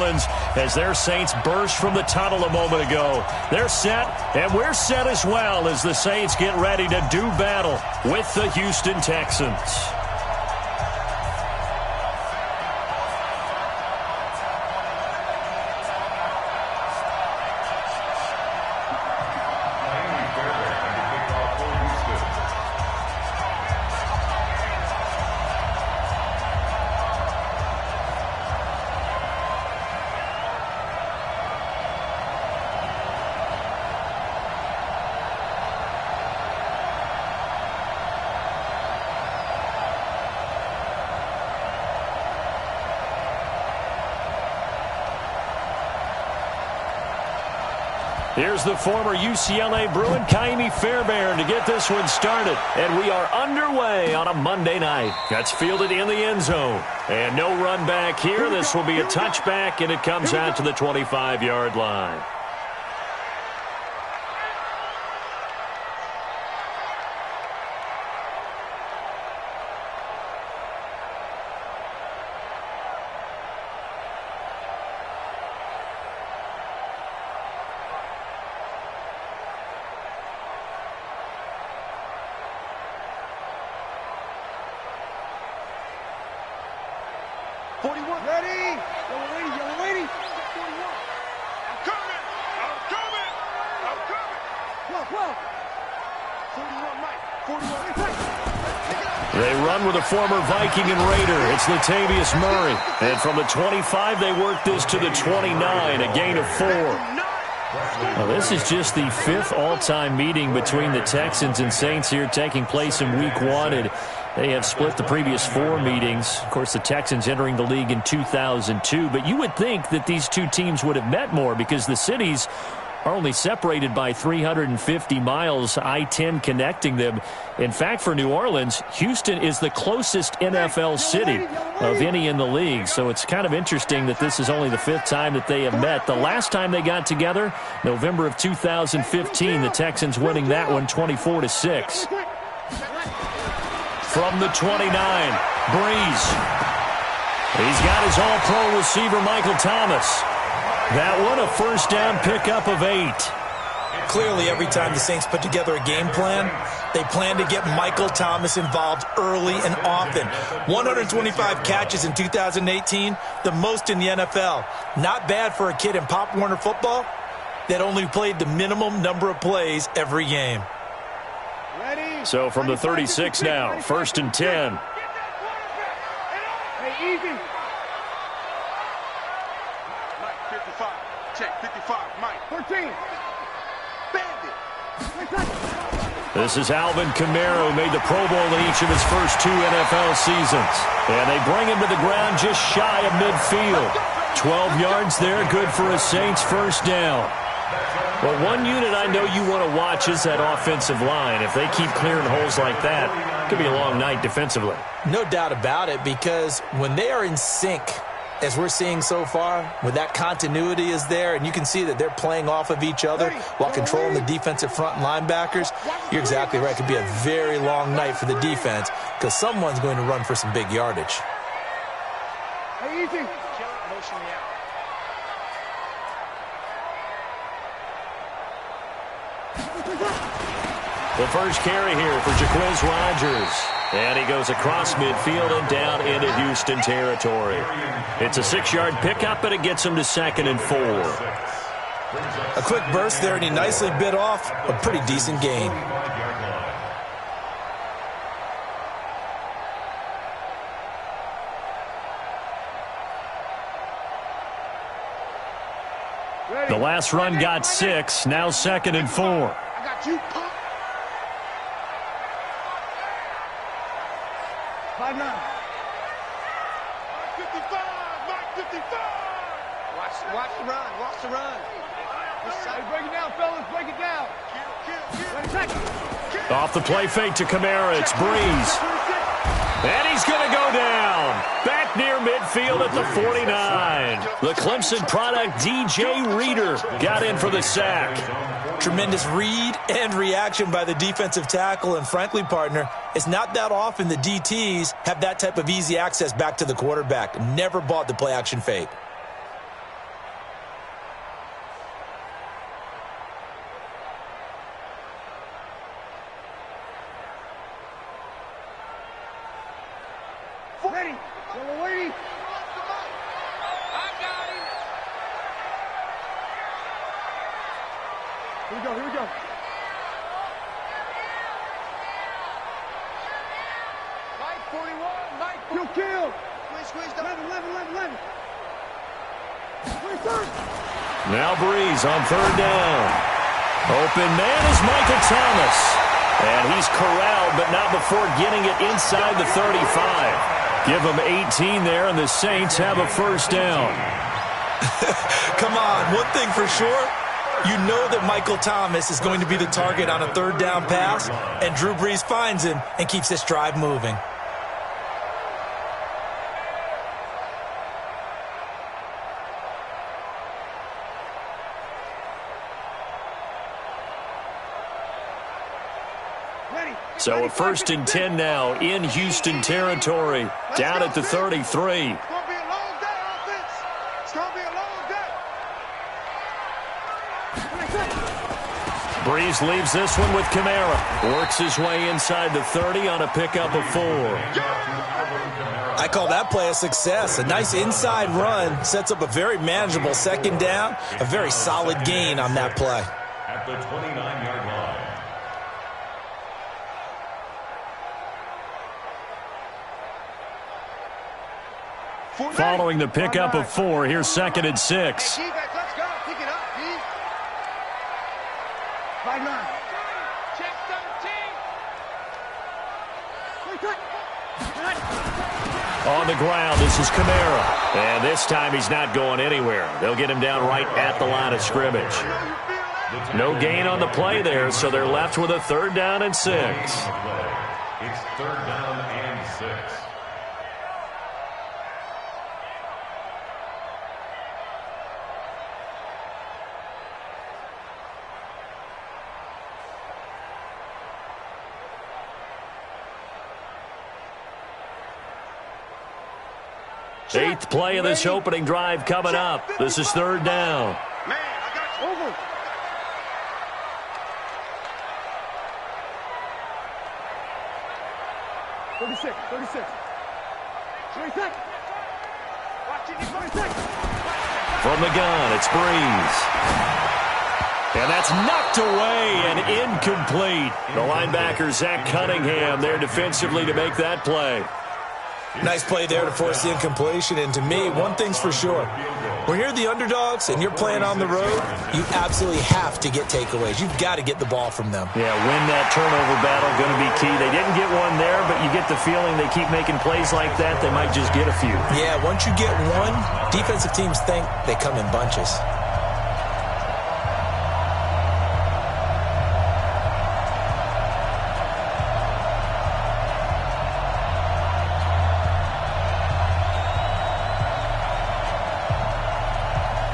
As their Saints burst from the tunnel a moment ago. They're set, and we're set as well as the Saints get ready to do battle with the Houston Texans. Here's the former UCLA Bruin, Kaimi Fairbairn, to get this one started. And we are underway on a Monday night. That's fielded in the end zone. And no run back here. This will be a touchback, and it comes out to the 25-yard line. They run with a former Viking and Raider. It's Latavius Murray. And from the 25, they work this to the 29, a gain of 4. Well, this is just the 5th all-time meeting between the Texans and Saints here, taking place in Week 1. And they have split the previous 4 meetings. Of course, the Texans entering the league in 2002. But you would think that these two teams would have met more because the cities are only separated by 350 miles, I-10 connecting them. In fact, for New Orleans, Houston is the closest NFL city of any in the league. So it's kind of interesting that this is only the 5th time that they have met. The last time they got together, November of 2015, the Texans winning that one 24-6. From the 29, Breeze. He's got his all-pro receiver, Michael Thomas. That one, a first down pickup of 8. Clearly, every time the Saints put together a game plan, they plan to get Michael Thomas involved early and often. 125 catches in 2018, the most in the NFL. Not bad for a kid in Pop Warner football that only played the minimum number of plays every game. So from the 36 now, 1st and 10. Hey, easy. Check 55, Mike. 13. Bandit. This is Alvin Kamara, who made the Pro Bowl in each of his first 2 NFL seasons. And they bring him to the ground just shy of midfield. 12 yards there, good for a Saints first down. Well, one unit I know you want to watch is that offensive line. If they keep clearing holes like that, it could be a long night defensively. No doubt about it, because when they are in sync, as we're seeing so far, when that continuity is there, and you can see that they're playing off of each other while controlling the defensive front linebackers, you're exactly right. It could be a very long night for the defense because someone's going to run for some big yardage. Hey, easy. The first carry here for Jaquiz Rodgers. And he goes across midfield and down into Houston territory. It's a 6-yard pickup, and it gets him to 2nd and 4. A quick burst there, and he nicely bit off a pretty decent gain. The last run got 6, now 2nd and 4. I got you, punk. 5-9. Mike 55, Mike 55. Watch the run, watch the run. Hey, break it down, fellas, break it down. Off the play fake to Kamara, it's Breeze. And he's going to go down. Back near midfield at the 49. The Clemson product, DJ Reader, got in for the sack. Tremendous read and reaction by the defensive tackle. And frankly, partner, it's not that often the DTs have that type of easy access back to the quarterback. Never bought the play-action fake. Ready. Yellow lady. I got him. Here we go, here we go. Mike 41, Mike 41. Kill. Squeeze, 11. Now Breeze on third down. Open man is Michael Thomas. And he's corralled, but not before getting it inside the 35. Give him 18 there, and the Saints have a first down. Come on, one thing for sure, you know that Michael Thomas is going to be the target on a third down pass, and Drew Brees finds him and keeps this drive moving. So a 1st and 10 now in Houston territory, down at the 33. It's going to be a long day, offense. It's going to be a long day. Breeze leaves this one with Kamara. Works his way inside the 30 on a pickup of 4. I call that play a success. A nice inside run sets up a very manageable second down. A very solid gain on that play. At the 29-yard line. Following the pickup of 4, here's 2nd and 6. Let's go. Pick it up, D. 5-9. Check 13. On the ground, this is Kamara. And this time he's not going anywhere. They'll get him down right at the line of scrimmage. No gain on the play there, so they're left with a 3rd down and 6. It's 3rd down and 6. Eighth play of this opening drive coming up. This is 3rd down. Man, I got you. Over. From the gun, it's Breeze. And that's knocked away and incomplete. The linebacker, Zach Cunningham, there defensively to make that play. Nice play there to force the incompletion. And to me, one thing's for sure. When you're the underdogs and you're playing on the road, you absolutely have to get takeaways. You've got to get the ball from them. Yeah, win that turnover battle, going to be key. They didn't get one there, but you get the feeling they keep making plays like that, they might just get a few. Yeah, once you get one, defensive teams think they come in bunches.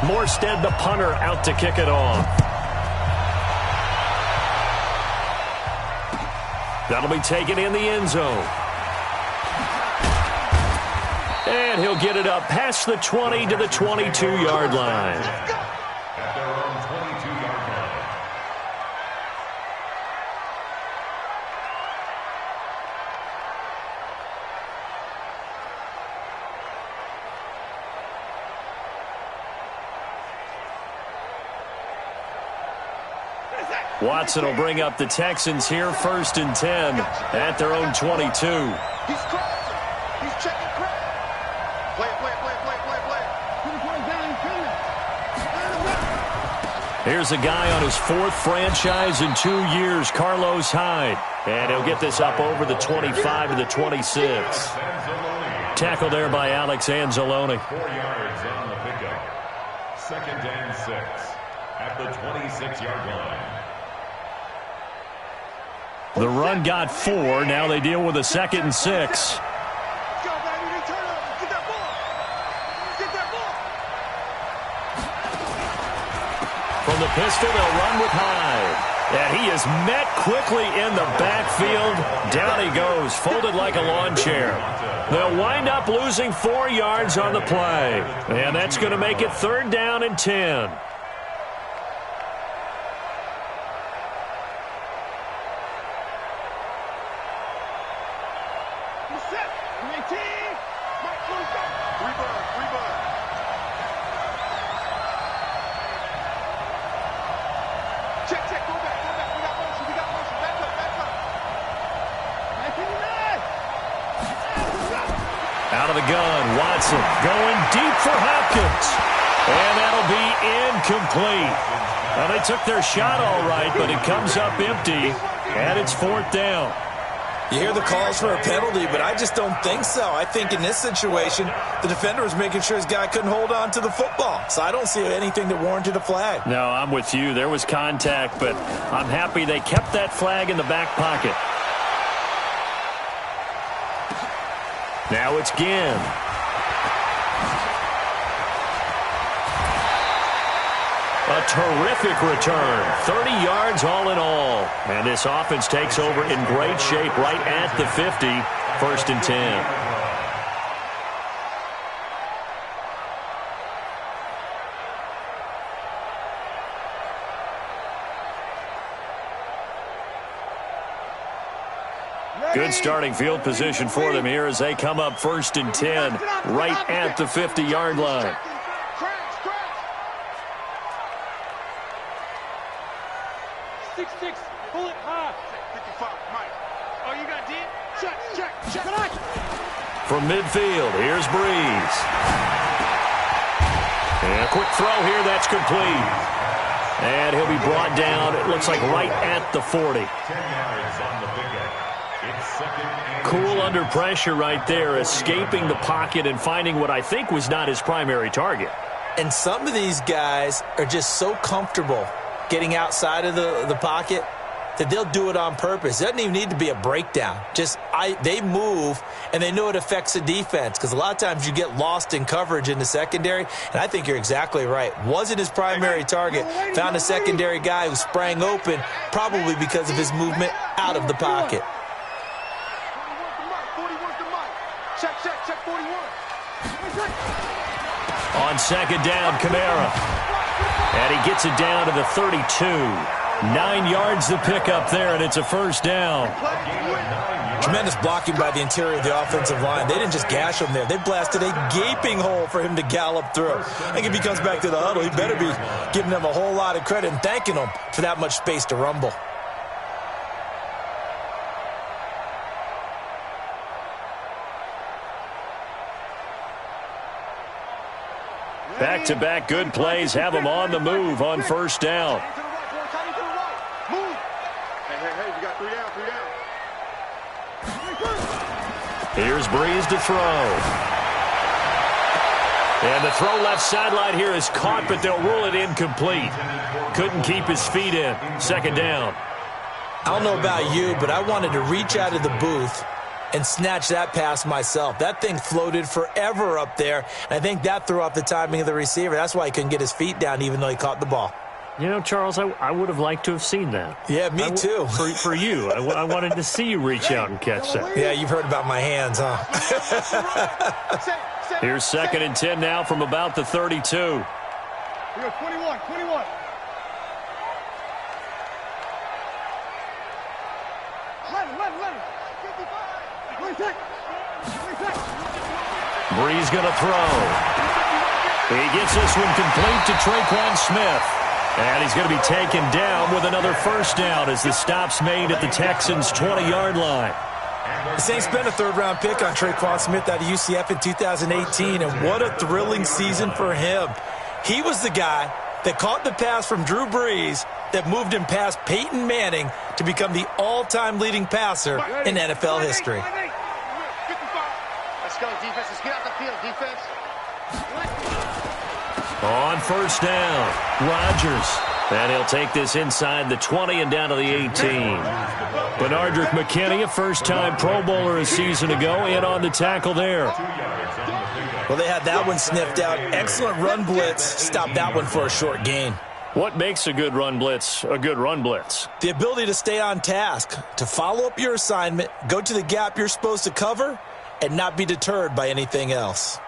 Morstead, the punter, out to kick it off. That'll be taken in the end zone. And he'll get it up past the 20 to the 22-yard line. At their own 22-yard line. Watson will bring up the Texans here, 1st and 10 at their own 22. He's crossing. He's checking crowd. Play. Here's a guy on his 4th franchise in 2 years, Carlos Hyde. And he'll get this up over the 25 to the 26. Tackle there by Alex Anzalone. 4 yards on the pickup. 2nd and 6 at the 26-yard line. The run got 4. Now they deal with a 2nd and 6. Let's go, baby. Return up. Get that ball. Get that ball. From the pistol, they'll run with Hyde. And he is met quickly in the backfield. Down he goes, folded like a lawn chair. They'll wind up losing 4 yards on the play. And that's going to make it 3rd down and 10. of the gun. Watson going deep for Hopkins. And that'll be incomplete. Well, they took their shot all right, but it comes up empty, and it's 4th down. You hear the calls for a penalty, but I just don't think so. I think in this situation, the defender was making sure his guy couldn't hold on to the football. So I don't see anything that warranted a flag. No, I'm with you. There was contact, but I'm happy they kept that flag in the back pocket. Now it's Ginn. A terrific return. 30 yards all in all. And this offense takes over in great shape right at the 50. 1st and 10. Good starting field position for them here as they come up 1st and 10 right at the 50-yard line. 6-6, pull it high. 55, Mike. Oh, you got D? Check. From midfield, here's Breeze. And a quick throw here, that's complete. And he'll be brought down, it looks like right at the 40. 10 yards on the pickup. It's 2nd and Cool under pressure right there, escaping the pocket and finding what I think was not his primary target. And some of these guys are just so comfortable getting outside of the pocket that they'll do it on purpose. It doesn't even need to be a breakdown. They move, and they know it affects the defense because a lot of times you get lost in coverage in the secondary, and I think you're exactly right. Wasn't his primary target. Found a secondary guy who sprang open, probably because of his movement out of the pocket. Check, 41. On 2nd down, Kamara. And he gets it down to the 32. 9 yards to pick up there, and it's a 1st down. Tremendous blocking by the interior of the offensive line. They didn't just gash him there. They blasted a gaping hole for him to gallop through. I think if he comes back to the huddle, he better be giving them a whole lot of credit and thanking them for that much space to rumble. Back-to-back good plays have them on the move on 1st down. Move. Hey, you got 3 down. Here's Breeze to throw. And the throw left sideline here is caught, but they'll rule it incomplete. Couldn't keep his feet in. 2nd down. I don't know about you, but I wanted to reach out of the booth and snatch that pass myself. That thing floated forever up there, and I think that threw off the timing of the receiver. That's why he couldn't get his feet down even though he caught the ball. You know, Charles, I would have liked to have seen that. Yeah, me too. For you. I wanted to see you reach out and catch that. Yeah, you've heard about my hands, huh? Here's 2nd and 10 now from about the 32. Here, 21. Breeze going to throw. He gets this one complete to Traquan Smith. And he's going to be taken down with another 1st down as the stop's made at the Texans' 20-yard line. The Saints spent a 3rd-round pick on Traquan Smith out of UCF in 2018, and what a thrilling season for him. He was the guy that caught the pass from Drew Brees that moved him past Peyton Manning to become the all-time leading passer in NFL history. Let's go, defense. Let's get out the field, defense. On 1st down, Rodgers. And he'll take this inside the 20 and down to the 18. Benardrick McKinney, a first-time Pro Bowler a season ago, in on the tackle there. Well, they had that one sniffed out. Excellent run blitz. Stopped that one for a short gain. What makes a good run blitz a good run blitz? The ability to stay on task, to follow up your assignment, go to the gap you're supposed to cover, and not be deterred by anything else.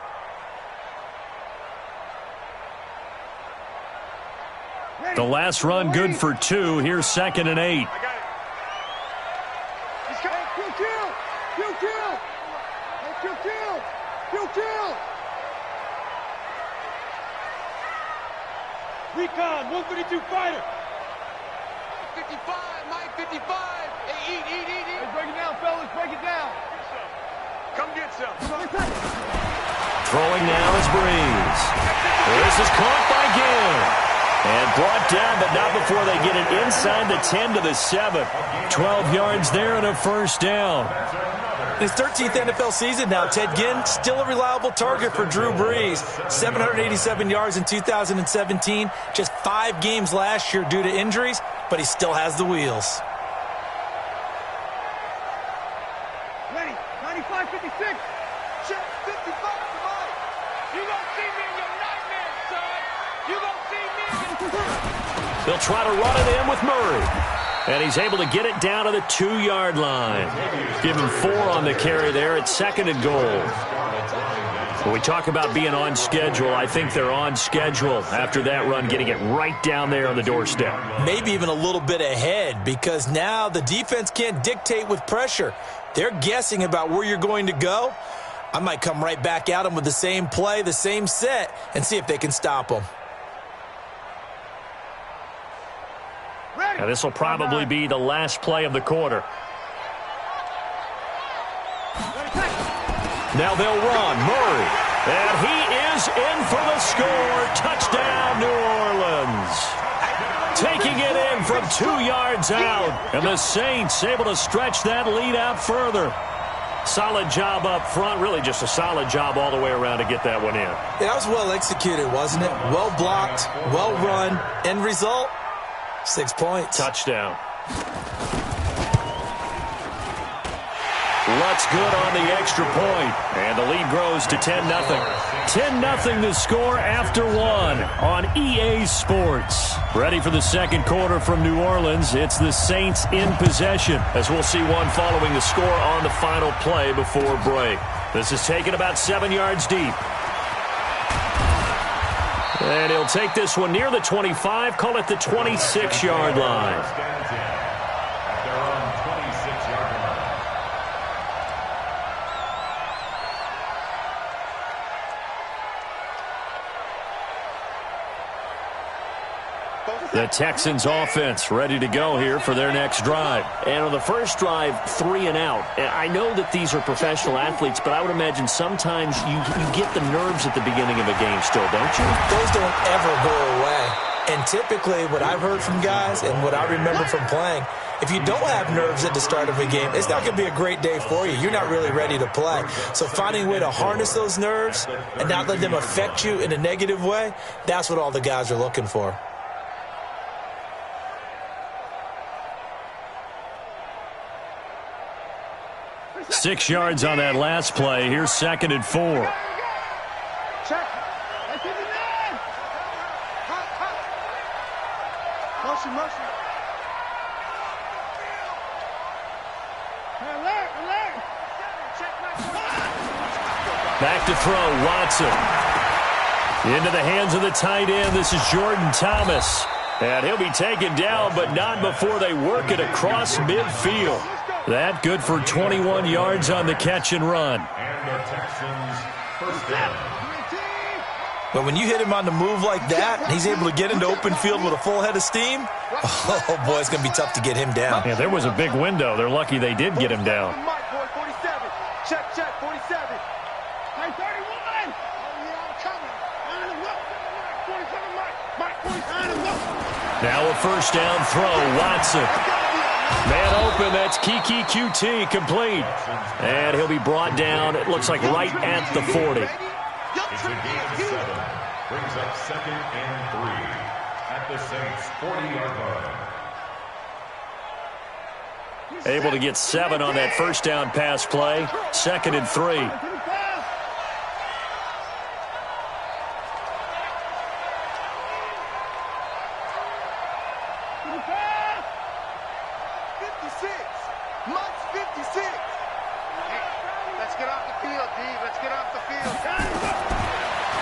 The last run good for 2. Here's 2nd and 8. I got it. He's got it. Kill. Recon, 132 fighter. 55, Mike, 55. Hey, eat. Hey, break it down, fellas, break it down. Come get some. Throwing now is Breeze. This is caught by Gill. And brought down, but not before they get it inside the 10 to the 7. 12 yards there and a first down. In his 13th NFL season now, Ted Ginn still a reliable target for Drew Brees. 787 yards in 2017. Just 5 games last year due to injuries, but he still has the wheels. Ready, 95, 56. Check, 55 to Mike. You gonna see me in your nightmares, son. You gonna see me in your... They'll try to run it in with Murray. And he's able to get it down to the 2-yard line. Give him 4 on the carry there at 2nd and goal. When we talk about being on schedule, I think they're on schedule after that run, getting it right down there on the doorstep. Maybe even a little bit ahead, because now the defense can't dictate with pressure. They're guessing about where you're going to go. I might come right back at them with the same play, the same set, and see if they can stop them. Now this will probably be the last play of the quarter. Now they'll run. Murray. And he is in for the score. Touchdown, New Orleans. Taking it in from 2 yards out. And the Saints able to stretch that lead out further. Solid job up front. Really just a solid job all the way around to get that one in. Yeah, that was well executed, wasn't it? Well blocked, well run. End result, 6 points. Touchdown. Lutz good on the extra point. And the lead grows to 10-0. 10-0 the score after 1 on EA Sports. Ready for the second quarter from New Orleans. It's the Saints in possession, as we'll see one following the score on the final play before break. This is taken about 7 yards deep. And he'll take this one near the 25, call it the 26-yard line. The Texans offense ready to go here for their next drive. And on the first drive, 3 and out. And I know that these are professional athletes, but I would imagine sometimes you get the nerves at the beginning of a game still, don't you? Those don't ever go away. And typically what I've heard from guys and what I remember from playing, if you don't have nerves at the start of a game, it's not going to be a great day for you. You're not really ready to play. So finding a way to harness those nerves and not let them affect you in a negative way, that's what all the guys are looking for. Six yards on that last play. Here's 2nd and 4. Check. Motion, motion. Alert. Back to throw, Watson. Into the hands of the tight end. This is Jordan Thomas. And he'll be taken down, but not before they work it across midfield. That good for 21 yards on the catch and run. And the Texans first down. But when you hit him on the move like that, and he's able to get into open field with a full head of steam, oh, boy, it's going to be tough to get him down. Yeah, there was a big window. They're lucky they did get him down. Mike, boy, 47. Check, 47. Hey, 31. Oh, yeah, I'm coming. On the left. 47, Mike, 47. Now a first down throw, Watson. Man open, that's Kiki QT complete. And he'll be brought down, it looks like right at the 40. It's a gain of 7. Brings up 2nd and 3 at the Saints' 40-yard line. Able to get 7 on that first down pass play. 2nd and 3.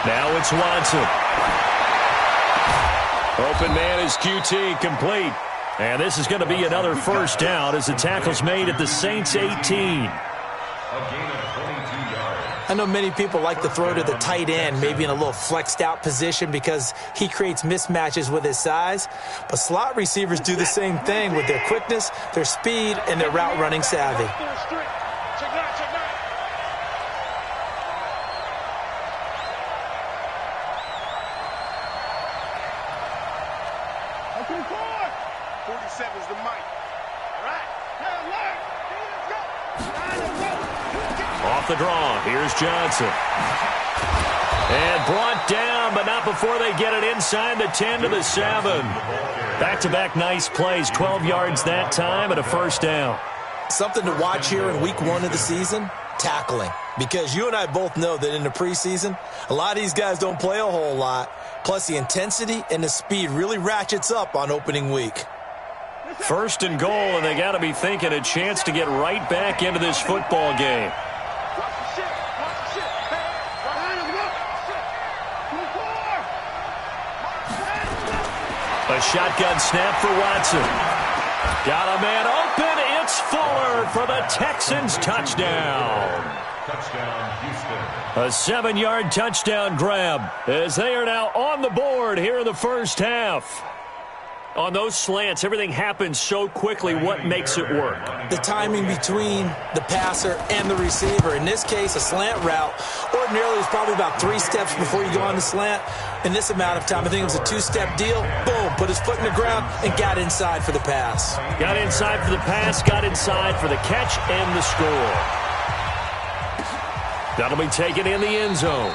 Now it's Watson. Open man is QT, complete. And this is going to be another first down as the tackle's made at the Saints' 18. A gain of 22 yards. I know many people like to throw to the tight end, maybe in a little flexed out position because he creates mismatches with his size. But slot receivers do the same thing with their quickness, their speed, and their route running savvy. 47's the mic. All right. Off the draw, here's Johnson. And brought down, but not before they get it inside the 10 to the 7. Back-to-back nice plays, 12 yards that time and a first down. Something to watch here in week 1 of the season, tackling. Because you and I both know that in the preseason, a lot of these guys don't play a whole lot. Plus the intensity and the speed really ratchets up on opening week. First and goal, and they got to be thinking a chance to get right back into this football game. A shotgun snap for Watson. Got a man open. It's Fuller for the Texans touchdown. Touchdown, Houston. A 7-yard touchdown grab as they are now on the board here in the first half. On those slants, everything happens so quickly. What makes it work? The timing between the passer and the receiver. In this case, a slant route ordinarily is probably about 3 steps before you go on the slant. In this amount of time, I think it was a 2-step deal. Boom, put his foot in the ground and got inside for the pass. Got inside for the pass, got inside for the catch and the score. That'll be taken in the end zone.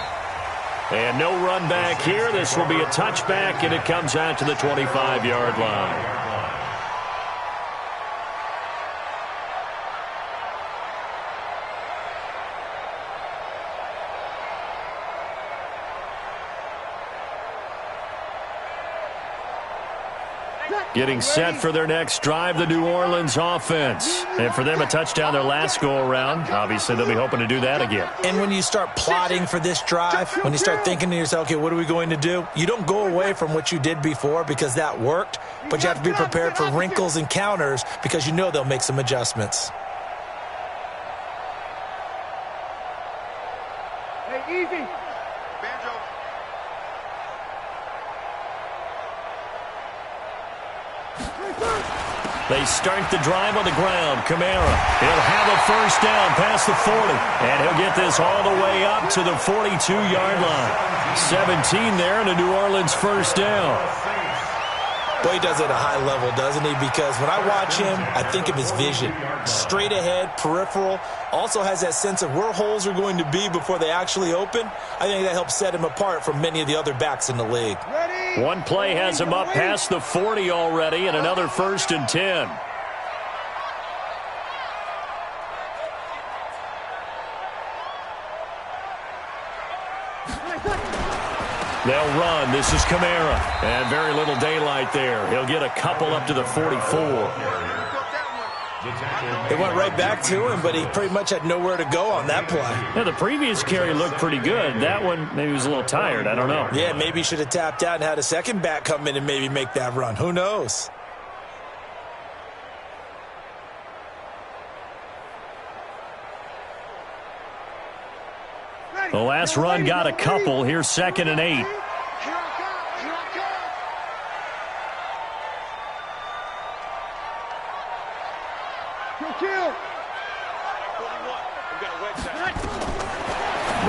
And no run back here. This will be a touchback, and it comes out to the 25-yard line. Getting set for their next drive, the New Orleans offense. And for them, a touchdown their last go-around. Obviously, they'll be hoping to do that again. And when you start plotting for this drive, when you start thinking to yourself, okay, what are we going to do? You don't go away from what you did before because that worked, but you have to be prepared for wrinkles and counters because you know they'll make some adjustments. Hey, easy. Banjo. They start the drive on the ground. Kamara, he'll have a first down past the 40. And he'll get this all the way up to the 42-yard line. 17 there and a New Orleans first down. Boy, he does it at a high level, doesn't he? Because when I watch him, I think of his vision. Straight ahead, peripheral. Also has that sense of where holes are going to be before they actually open. I think that helps set him apart from many of the other backs in the league. One play has him up past the 40 already, and another first and 10. They'll run. This is Kamara. And very little daylight there. He'll get a couple up to the 44. It went right back to him, but he pretty much had nowhere to go on that play. Yeah, the previous carry looked pretty good. That one, maybe he was a little tired. I don't know. Yeah, maybe he should have tapped out and had a second back come in and maybe make that run. Who knows? The last run got a couple. Here's 2nd and 8.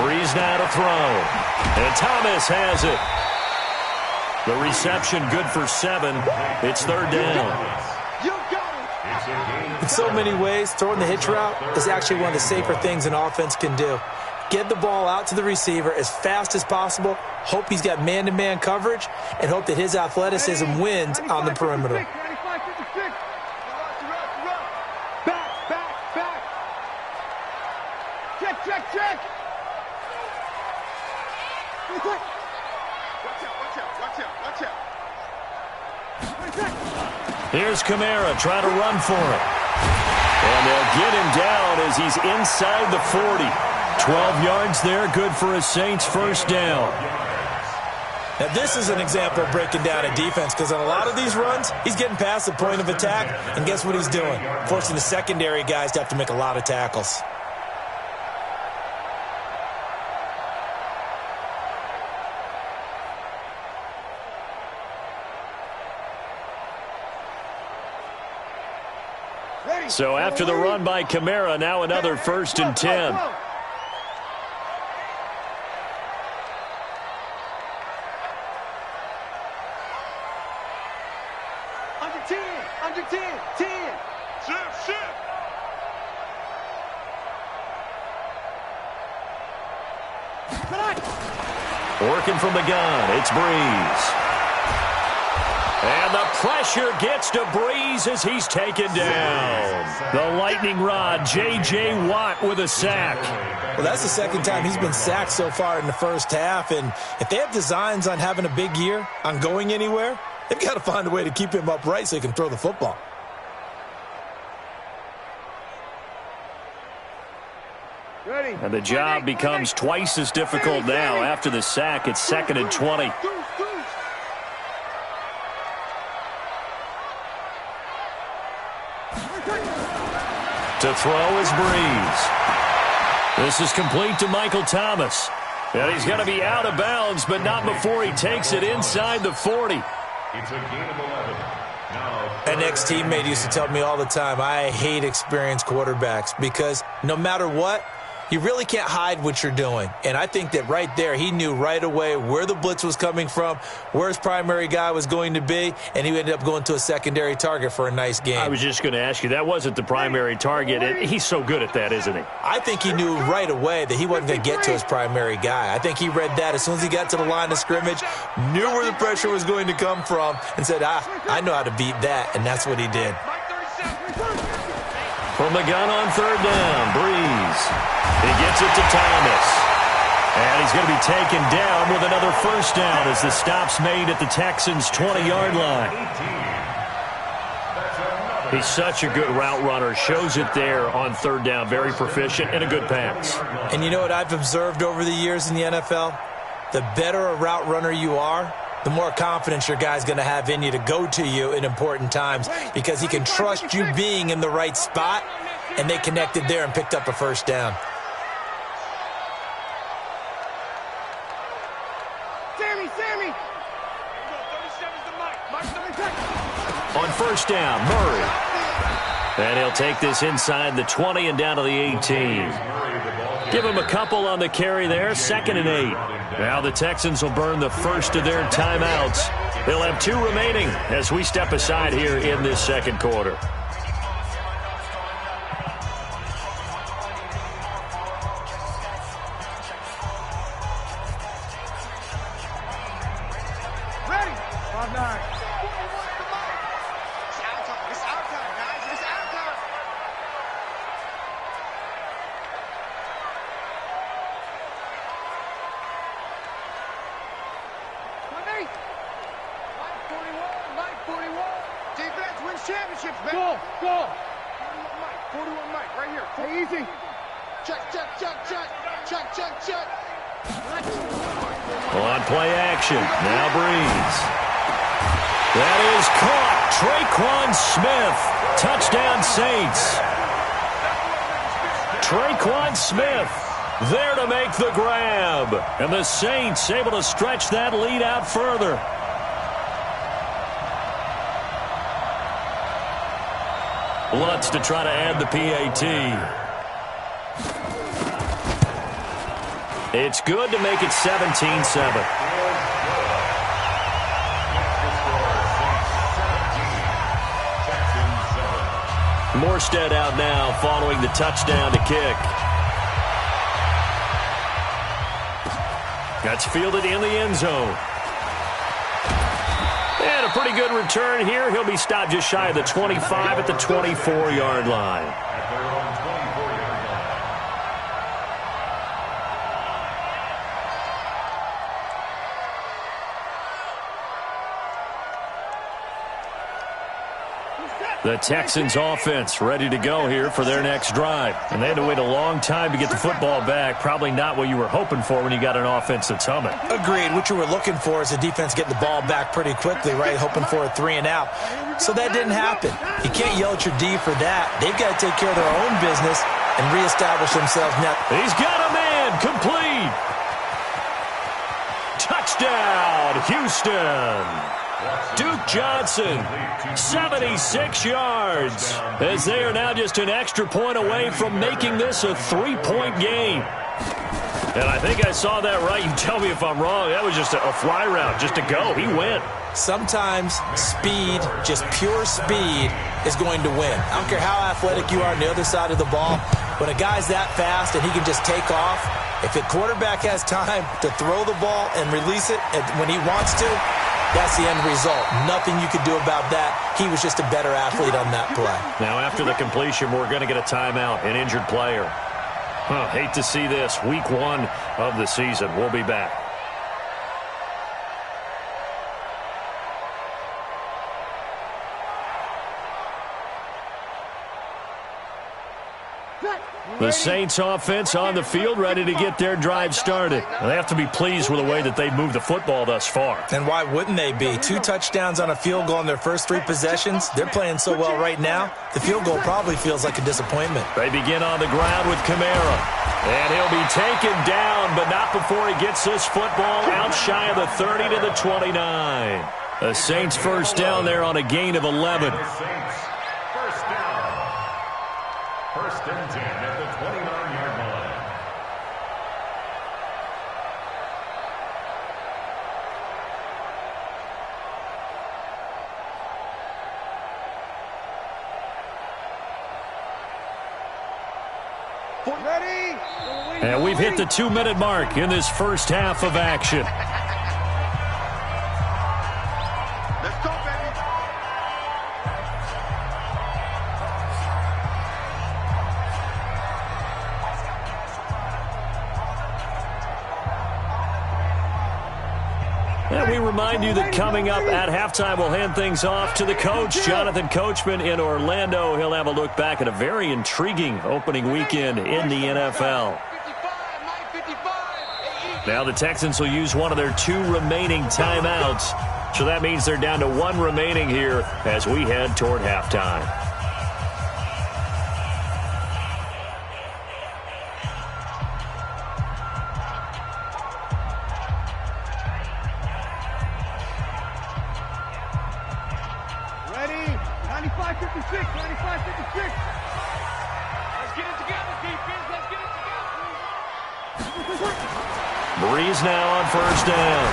Breeze now to throw. And Thomas has it. The reception good for 7. It's 3rd down. In so many ways, throwing the hitch route is actually one of the safer things an offense can do. Get the ball out to the receiver as fast as possible, hope he's got man-to-man coverage, and hope that his athleticism wins on the perimeter. Check. Watch out. Here's Kamara trying to run for it. And they'll get him down as he's inside the 40. 12 yards there, good for a Saints first down. Now, this is an example of breaking down a defense because on a lot of these runs, he's getting past the point of attack, and guess what he's doing? Forcing the secondary guys to have to make a lot of tackles. So after the run by Kamara, now another 1st and 10. Under 10. 10. Shift. Working from the gun, it's Breeze. And the pressure gets to Breeze as he's taken down. The lightning rod, J.J. Watt with a sack. Well, that's the second time he's been sacked so far in the first half. And if they have designs on having a big year, on going anywhere, they've got to find a way to keep him upright so he can throw the football. Ready. And the job becomes twice as difficult now. After the sack, it's 2nd and 20. To throw is Breeze. This is complete to Michael Thomas. And he's going to be out of bounds, but not before he takes it inside the 40. It's a gain of 11. Now, An ex-teammate used to tell me all the time, I hate experienced quarterbacks because no matter what, you really can't hide what you're doing. And I think that right there, he knew right away where the blitz was coming from, where his primary guy was going to be, and he ended up going to a secondary target for a nice game. I was just going to ask you, that wasn't the primary target, and he's so good at that, isn't he? I think he knew right away that he wasn't going to get to his primary guy. I think he read that as soon as he got to the line of scrimmage, knew where the pressure was going to come from, and said, I know how to beat that, and that's what he did. From the gun on 3rd down, Breeze. He gets it to Thomas. And he's going to be taken down with another first down as the stop's made at the Texans' 20-yard line. He's such a good route runner. Shows it there on 3rd down. Very proficient and a good pass. And you know what I've observed over the years in the NFL? The better a route runner you are, the more confidence your guy's going to have in you to go to you in important times because he can trust you being in the right spot, and they connected there and picked up a first down. Sammy. On 1st down, Murray. And he'll take this inside the 20 and down to the 18. Give him a couple on the carry there, 2nd and 8. Now the Texans will burn the first of their timeouts. They'll have 2 remaining as we step aside here in this 2nd quarter. Ready. 5-9. It's our time, guys. It's our time. Mike 41. Defense wins championships, man. Go. 41 Mike, right here. Hey, easy. Check. On play action, now Breeze. That is caught. Traquan Smith. Touchdown Saints. Traquan Smith there to make the grab. And the Saints able to stretch that lead out further. Lutz to try to add the PAT. It's good to make it 17-7. Morstead out now following the touchdown to kick. That's fielded in the end zone. And a pretty good return here. He'll be stopped just shy of the 25 at the 24-yard line. The Texans offense ready to go here for their next drive. And they had to wait a long time to get the football back. Probably not what you were hoping for when you got an offense that's humming. Agreed. What you were looking for is the defense getting the ball back pretty quickly, right? Hoping for a 3 and out. So that didn't happen. You can't yell at your D for that. They've got to take care of their own business and reestablish themselves now. He's got a man complete. Touchdown, Houston. Duke Johnson, 76 yards, as they are now just an extra point away from making this a 3-point game. And I think I saw that right. You tell me if I'm wrong. That was just a fly route, just to go. He went. Sometimes speed, just pure speed, is going to win. I don't care how athletic you are on the other side of the ball. When a guy's that fast and he can just take off, if the quarterback has time to throw the ball and release it when he wants to, that's the end result. Nothing you could do about that. He was just a better athlete on that play. Now, after the completion, we're going to get a timeout, an injured player. Hate to see this. Week 1 of the season. We'll be back. The Saints offense on the field, ready to get their drive started. They have to be pleased with the way that they've moved the football thus far. And why wouldn't they be? 2 touchdowns on a field goal in their first 3 possessions. They're playing so well right now, the field goal probably feels like a disappointment. They begin on the ground with Kamara. And he'll be taken down, but not before he gets this football out shy of the 30 to the 29. The Saints first down there on a gain of 11. First down. First and 10 at the 29-yard line. Ready? And we've hit the 2-minute mark in this first half of action. Let's go, baby. And we remind you that coming up at halftime, we'll hand things off to the coach, Jonathan Coachman in Orlando. He'll have a look back at a very intriguing opening weekend in the NFL. Now the Texans will use one of their 2 remaining timeouts. So that means they're down to 1 remaining here as we head toward halftime. Ready? 95-56, 95-56. Let's get it together, defense. Let's get it together. Breeze now on first down.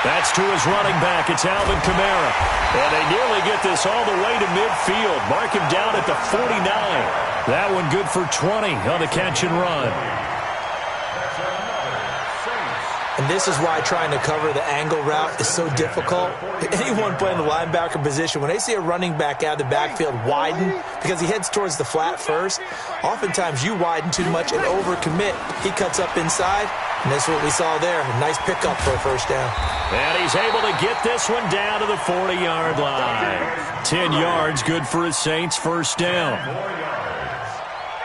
That's to his running back. It's Alvin Kamara. And they nearly get this all the way to midfield. Mark him down at the 49. That one good for 20 on the catch and run. And this is why trying to cover the angle route is so difficult. Anyone playing the linebacker position, when they see a running back out of the backfield widen because he heads towards the flat first, oftentimes you widen too much and overcommit. He cuts up inside, and that's what we saw there. A nice pickup for a first down. And he's able to get this one down to the 40-yard line. 10 yards, good for his Saints first down.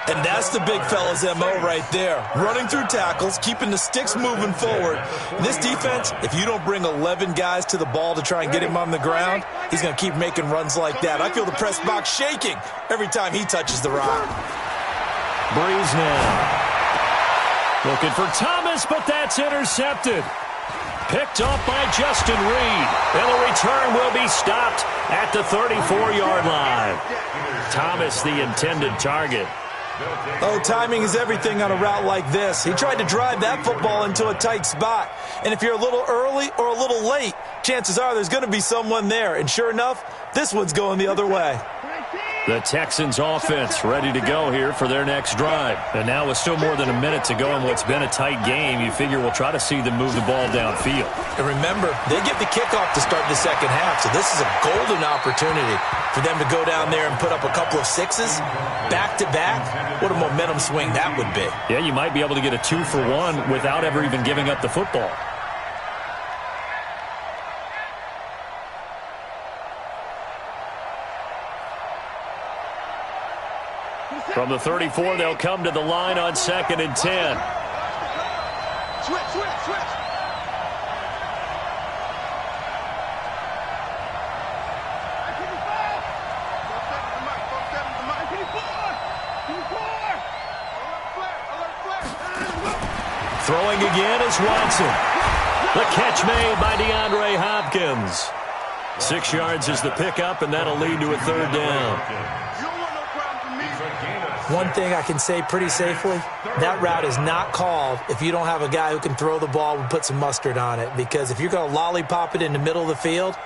And that's the big fella's MO right there. Running through tackles, keeping the sticks moving forward. And this defense, if you don't bring 11 guys to the ball to try and get him on the ground, he's going to keep making runs like that. I feel the press box shaking every time he touches the rock. Breeze now. Looking for Thomas, but that's intercepted. Picked off by Justin Reed. And the return will be stopped at the 34-yard line. Thomas, the intended target. Oh, timing is everything on a route like this. He tried to drive that football into a tight spot. And if you're a little early or a little late, chances are there's going to be someone there. And sure enough, this one's going the other way. The Texans offense ready to go here for their next drive. And now with still more than a minute to go in what's been a tight game, you figure we'll try to see them move the ball downfield. And remember, they get the kickoff to start the second half, so this is a golden opportunity for them to go down there and put up a couple of sixes back-to-back. What a momentum swing that would be. Yeah, you might be able to get a 2-for-1 without ever even giving up the football. From the 34, they'll come to the line on 2nd and 10. Switch. Throwing again is Watson. The catch made by DeAndre Hopkins. 6 yards is the pickup, and that'll lead to a 3rd down. You don't want no problem from me. One thing I can say pretty safely, that route is not called if you don't have a guy who can throw the ball and put some mustard on it. Because if you're going to lollipop it in the middle of the field,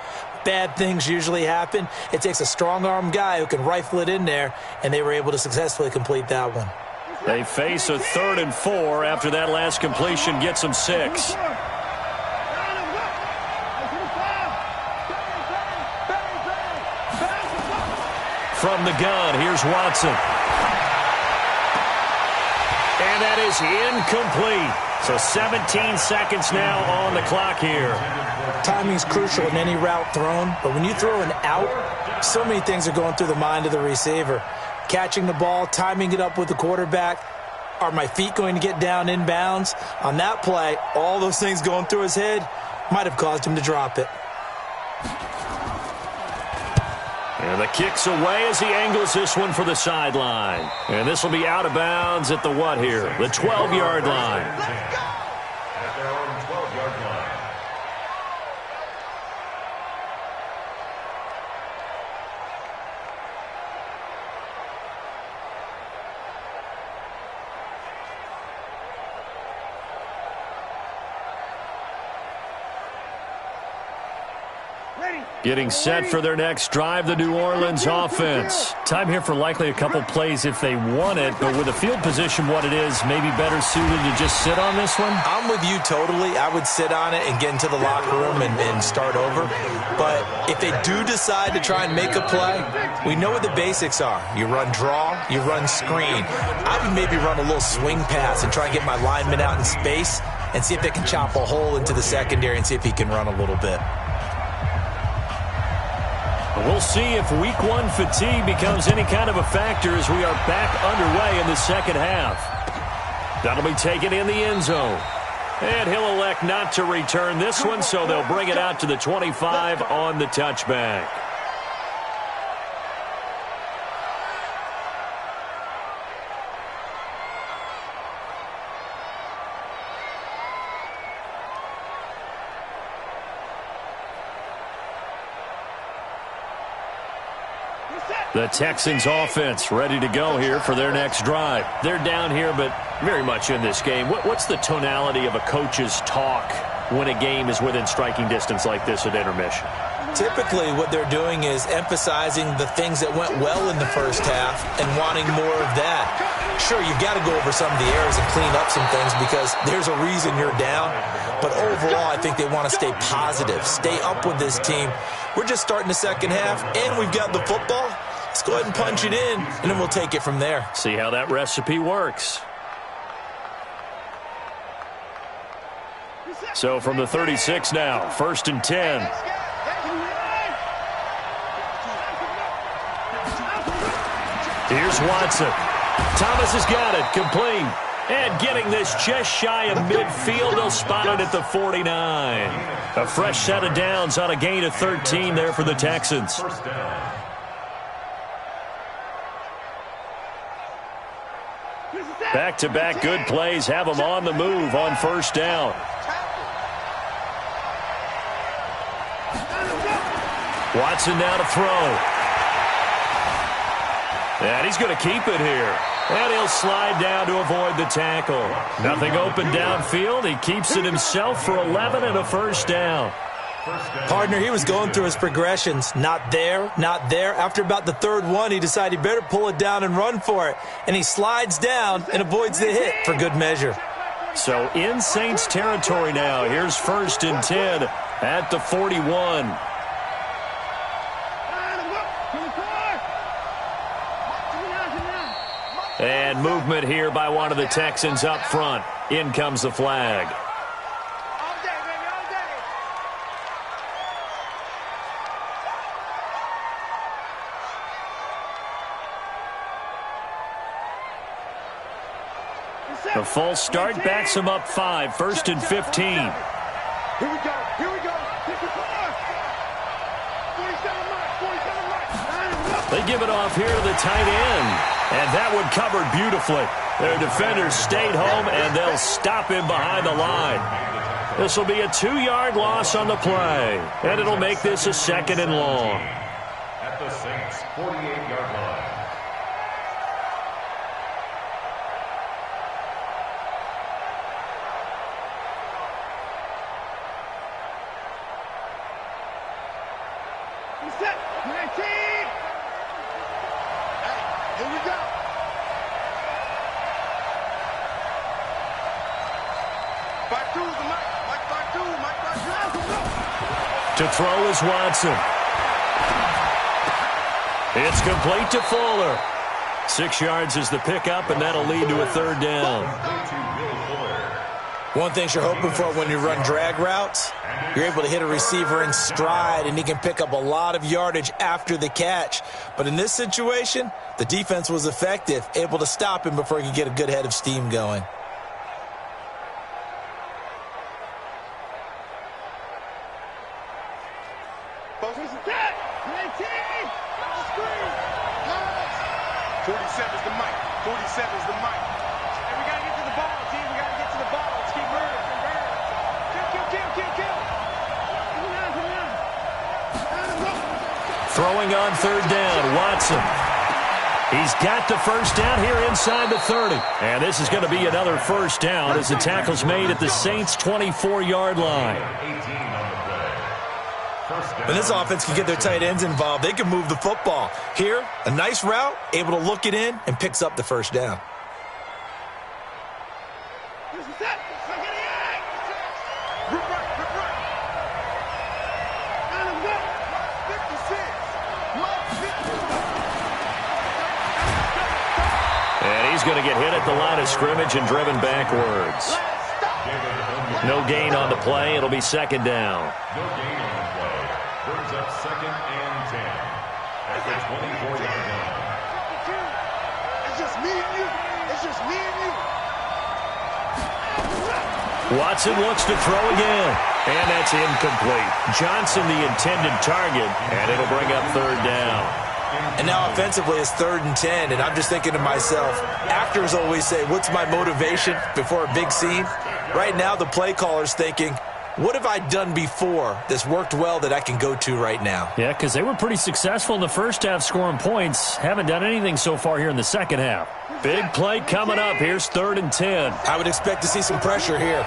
bad things usually happen. It takes a strong-arm guy who can rifle it in there, and they were able to successfully complete that one. They face a 3rd and 4 after that last completion gets them 6. From the gun, here's Watson. And that is incomplete. So 17 seconds now on the clock here. Timing's crucial in any route thrown, but when you throw an out, so many things are going through the mind of the receiver. Catching the ball, timing it up with the quarterback. Are my feet going to get down inbounds? On that play, all those things going through his head might have caused him to drop it. And the kick's away as he angles this one for the sideline. And this will be out of bounds at the what here? The 12-yard line. At their own 12-yard line. Getting set for their next drive, the New Orleans offense. Time here for likely a couple plays if they want it, but with the field position what it is, maybe better suited to just sit on this one? I'm with you totally. I would sit on it and get into the locker room and start over. But if they do decide to try and make a play, we know what the basics are. You run draw, you run screen. I would maybe run a little swing pass and try and get my lineman out in space and see if they can chop a hole into the secondary and see if he can run a little bit. We'll see if week 1 fatigue becomes any kind of a factor as we are back underway in the second half. That'll be taken in the end zone. And he'll elect not to return this one, so they'll bring it out to the 25 on the touchback. The Texans offense ready to go here for their next drive. They're down here, but very much in this game. What's the tonality of a coach's talk when a game is within striking distance like this at intermission? Typically, what they're doing is emphasizing the things that went well in the first half and wanting more of that. Sure, you've got to go over some of the errors and clean up some things because there's a reason you're down. But overall, I think they want to stay positive, stay up with this team. We're just starting the second half, and we've got the football. Let's go ahead and punch it in, and then we'll take it from there. See how that recipe works. So from the 36 now, 1st and 10. Here's Watson. Thomas has got it, complete. And getting this just shy of midfield, they'll spot it at the 49. A fresh set of downs on a gain of 13 there for the Texans. Back-to-back good plays have them on the move on 1st down. Watson now to throw. And he's going to keep it here. And he'll slide down to avoid the tackle. Nothing open downfield. He keeps it himself for 11 and a 1st down. Partner, he was going through his progressions. Not there, not there. After about the 3rd one, he decided he better pull it down and run for it. And he slides down and avoids the hit for good measure. So in Saints territory now. Here's 1st and 10 at the 41. And movement here by one of the Texans up front. In comes the flag. The false start backs him up 5. 1st and 15. Here we go. Here we go. 54. 47 right. They give it off here to the tight end. And that one covered beautifully. Their defenders stayed home, and they'll stop him behind the line. This will be a 2-yard loss on the play. And it'll make this a 2nd and long. At the Saints' 48-yard line. Set. 19. Hey, here we go. Back two, the Mike. Mike back two. Mike back two. To throw is Watson. It's complete to Fuller. 6 yards is the pickup, and that'll lead to a third down. One thing you're hoping for when you run drag routes, you're able to hit a receiver in stride, and he can pick up a lot of yardage after the catch. But in this situation, the defense was effective, able to stop him before he could get a good head of steam going. Both is attack. 19. Screen. 47's the mic. 47's the mic. And we got to get to the ball, team. We got to get to the ball. Let's keep moving. Kill. Throwing on third down, Watson. He's got the first down here inside the 30. And this is going to be another first down as the tackle's made at the Saints' 24-yard line. When this offense can get their tight ends involved, they can move the football. Here, a nice route, able to look it in, and picks up the first down. And he's going to get hit at the line of scrimmage and driven backwards. No gain on the play. It'll be second down. No gain on the play. Brings up second and 10 at the 24-yard line. It's just me and you. It's just me and you. Watson looks to throw again. And that's incomplete. Johnson the intended target, and it'll bring up third down. And now offensively it's 3rd and 10, and I'm just thinking to myself, actors always say, what's my motivation before a big scene? Right now the play caller's thinking, what have I done before that's worked well that I can go to right now? Yeah, because they were pretty successful in the first half scoring points. Haven't done anything so far here in the second half. Big play coming up. Here's 3rd and 10. I would expect to see some pressure here.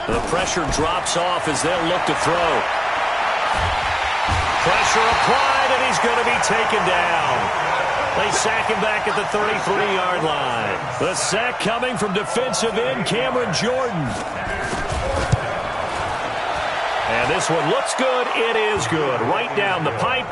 The pressure drops off as they'll look to throw. Pressure applied, and he's going to be taken down. They sack him back at the 33-yard line. The sack coming from defensive end Cameron Jordan. And this one looks good. It is good. Right down the pipe.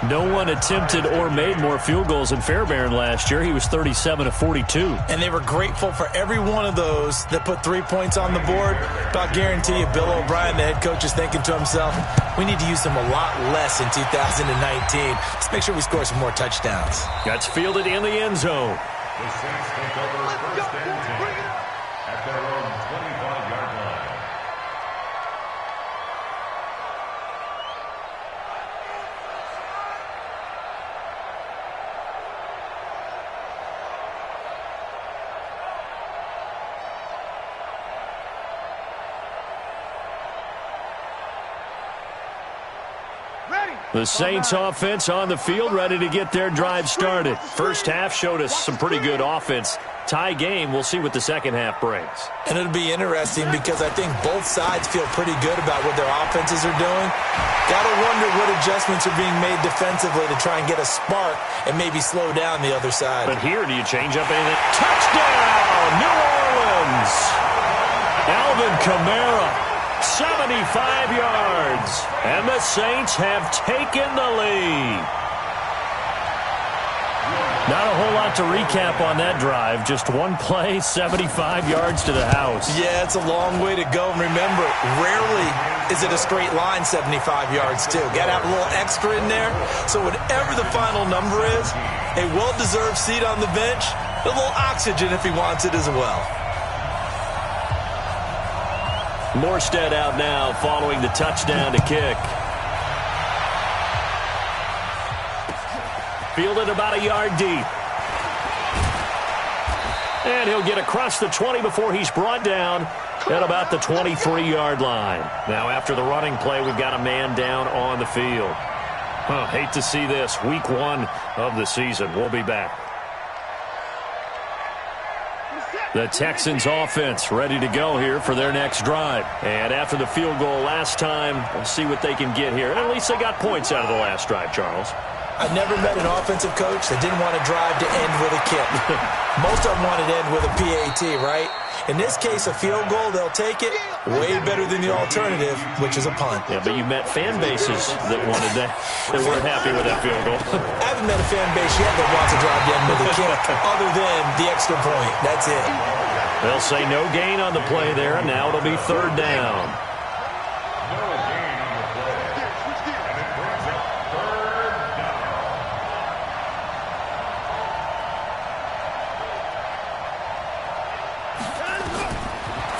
No one attempted or made more field goals than Fairbairn last year. He was 37 of 42. And they were grateful for every one of those that put 3 points on the board. But I'll guarantee you, Bill O'Brien, the head coach, is thinking to himself, we need to use them a lot less in 2019. Let's make sure we score some more touchdowns. That's fielded in the end zone. The Saints take over first and 10 at their own 25-yard line. The Saints offense on the field, ready to get their drive started. First half showed us some pretty good offense. Tie game, we'll see what the second half brings. And it'll be interesting because I think both sides feel pretty good about what their offenses are doing. Got to wonder what adjustments are being made defensively to try and get a spark and maybe slow down the other side. But here, do you change up anything? Touchdown, New Orleans! Alvin Kamara. 75 yards, and the Saints have taken the lead. Not a whole lot to recap on that drive. Just one play, 75 yards to the house. Yeah, it's a long way to go. And remember, rarely is it a straight line 75 yards, too. Got to have a little extra in there. So whatever the final number is, a well-deserved seat on the bench, a little oxygen if he wants it as well. Morstead out now following the touchdown to kick. Fielded about a yard deep. And he'll get across the 20 before he's brought down at about the 23-yard line. Now after the running play, we've got a man down on the field. Hate to see this. Week 1 of the season. We'll be back. The Texans offense ready to go here for their next drive. And after the field goal last time, we'll see what they can get here. At least they got points out of the last drive, Charles. I've never met an offensive coach that didn't want to drive to end with a kick. Most of them wanted to end with a PAT, right? In this case, a field goal, they'll take it. Way better than the alternative, which is a punt. Yeah, but you met fan bases that wanted that, that weren't happy with that field goal. I haven't met a fan base yet that wants to drive to end with a kick, other than the extra point. That's it. They'll say no gain on the play there, and now it'll be third down.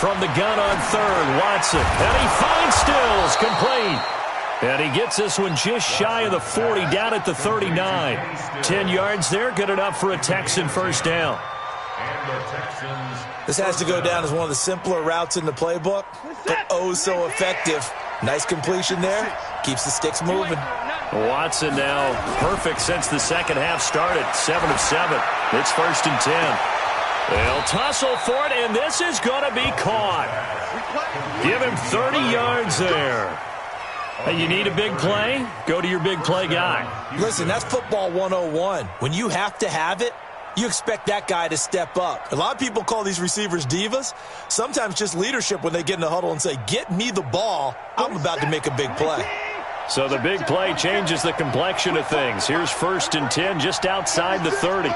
From the gun on third, Watson. And he finds Stills, complete. And he gets this one just shy of the 40, down at the 39. 10 yards there, good enough for a Texan first down. This has to go down as one of the simpler routes in the playbook, but oh so effective. Nice completion there. Keeps the sticks moving. Watson now perfect since the second half started. 7 of 7. It's first and 10. They'll tussle for it, and this is going to be caught. Give him 30 yards there. Hey, you need a big play? Go to your big play guy. Listen, that's football 101. When you have to have it, you expect that guy to step up. A lot of people call these receivers divas. Sometimes just leadership when they get in the huddle and say, get me the ball. I'm about to make a big play. So the big play changes the complexion of things. Here's first and 10 just outside the 30.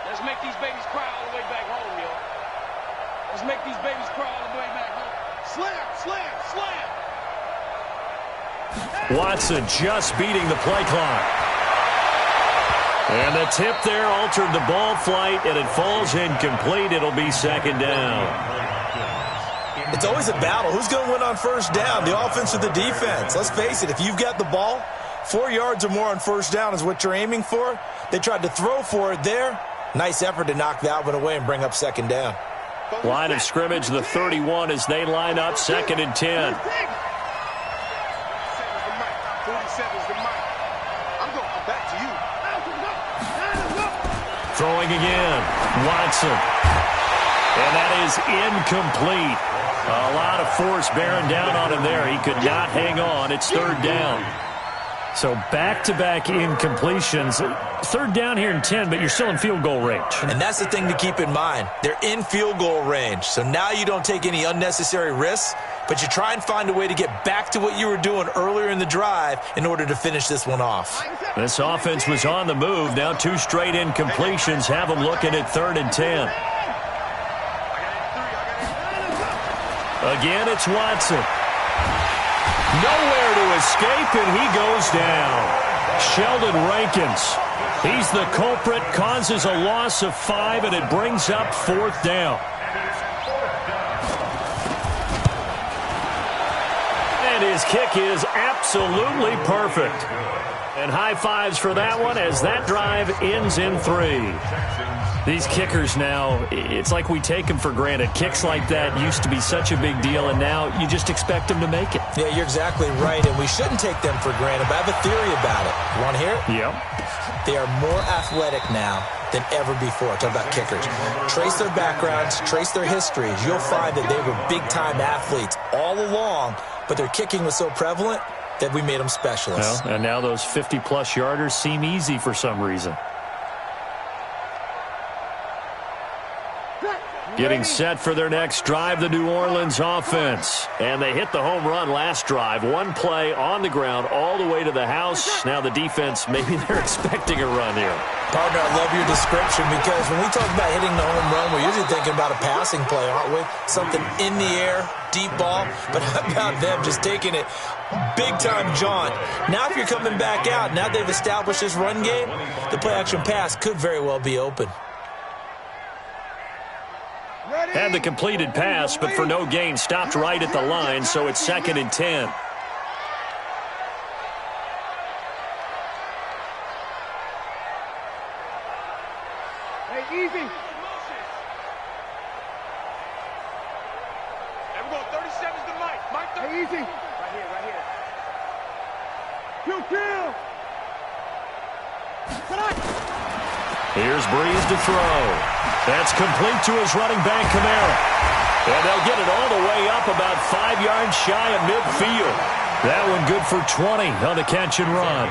Let's make these babies cry all the way back home, yo. Let's make these babies cry all the way back home. Slam, slam, slam. Watson just beating the play clock. And the tip there altered the ball flight, and it falls incomplete. It'll be second down. It's always a battle. Who's going to win on first down, the offense or the defense? Let's face it, if you've got the ball, 4 yards or more on first down is what you're aiming for. They tried to throw for it there. Nice effort to knock that one away and bring up second down. Line of scrimmage, the 31, as they line up second and 10. Throwing again, Watson. And that is incomplete. A lot of force bearing down on him there. He could not hang on. It's third down. So back-to-back incompletions. Third down here in 10, but you're still in field goal range. And that's the thing to keep in mind. They're in field goal range. So now you don't take any unnecessary risks, but you try and find a way to get back to what you were doing earlier in the drive in order to finish this one off. This offense was on the move. Now 2 straight incompletions have them looking at third and 10. Again, it's Watson. Nowhere to escape, and he goes down. Sheldon Rankins. He's the culprit, causes a loss of 5, and it brings up fourth down. And his kick is absolutely perfect. And high fives for that one as that drive ends in 3. These kickers now, it's like we take them for granted. Kicks like that used to be such a big deal, and now you just expect them to make it. Yeah, you're exactly right, and we shouldn't take them for granted, but I have a theory about it. You want to hear it? Yep. They are more athletic now than ever before. Talk about kickers. Trace their backgrounds, trace their histories. You'll find that they were big-time athletes all along, but their kicking was so prevalent that we made them specialists. Well, and now those 50-plus yarders seem easy for some reason. Getting set for their next drive, the New Orleans offense. And they hit the home run last drive. One play on the ground all the way to the house. Now the defense, maybe they're expecting a run here. Partner, I love your description because when we talk about hitting the home run, we're usually thinking about a passing play, aren't we? Something in the air, deep ball. But how about them just taking it big-time jaunt? Now if you're coming back out, now they've established this run game, the play-action pass could very well be open. Had the completed pass, but for no gain, stopped right at the line, so it's second and 10. Hey, easy. There we go. 37's the mic. Mike, hey, easy. Here's Breeze to throw. That's complete to his running back, Kamara. And they'll get it all the way up about 5 yards shy of midfield. That one good for 20 on the catch and run.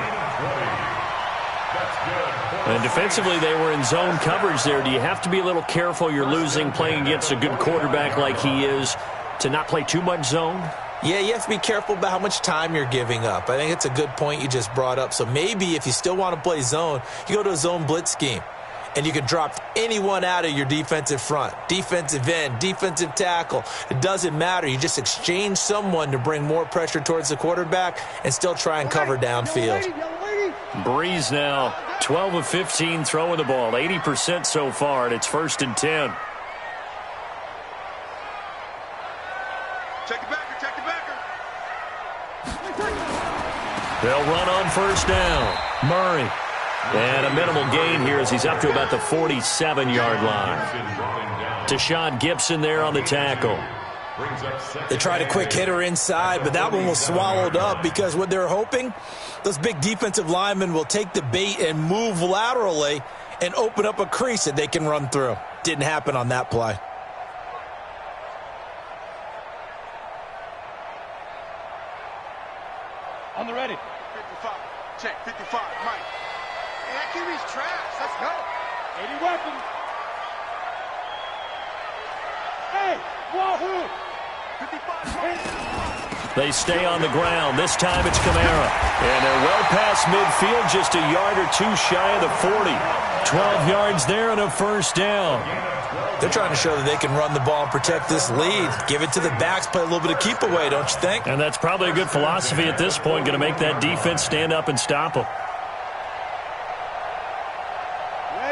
And defensively, they were in zone coverage there. Do you have to be a little careful? You're losing, playing against a good quarterback like he is, to not play too much zone? Yeah, you have to be careful about how much time you're giving up. I think it's a good point you just brought up. So maybe if you still want to play zone, you go to a zone blitz scheme. And you can drop anyone out of your defensive front. Defensive end, defensive tackle. It doesn't matter. You just exchange someone to bring more pressure towards the quarterback and still try and cover downfield. Breeze now, 12 of 15 throwing the ball. 80% so far, and it's 1st and 10. Check the backer, check the backer. They'll run on 1st down. Murray. And a minimal gain here as he's up to about the 47-yard line. Deshaun Gibson there on the tackle. They tried a quick hitter inside, but that one was swallowed up because what they're hoping, those big defensive linemen will take the bait and move laterally and open up a crease that they can run through. Didn't happen on that play. On the ready. 55. Check, 55. Mike. Hey, that QB's trash. Let's go. 80 weapons. Hey, wahoo. 55. They stay on the ground. This time it's Kamara. And they're well past midfield, just a yard or two shy of the 40. 12 yards there and a 1st down. They're trying to show that they can run the ball and protect this lead. Give it to the backs, play a little bit of keep away, don't you think? And that's probably a good philosophy at this point, going to make that defense stand up and stop them.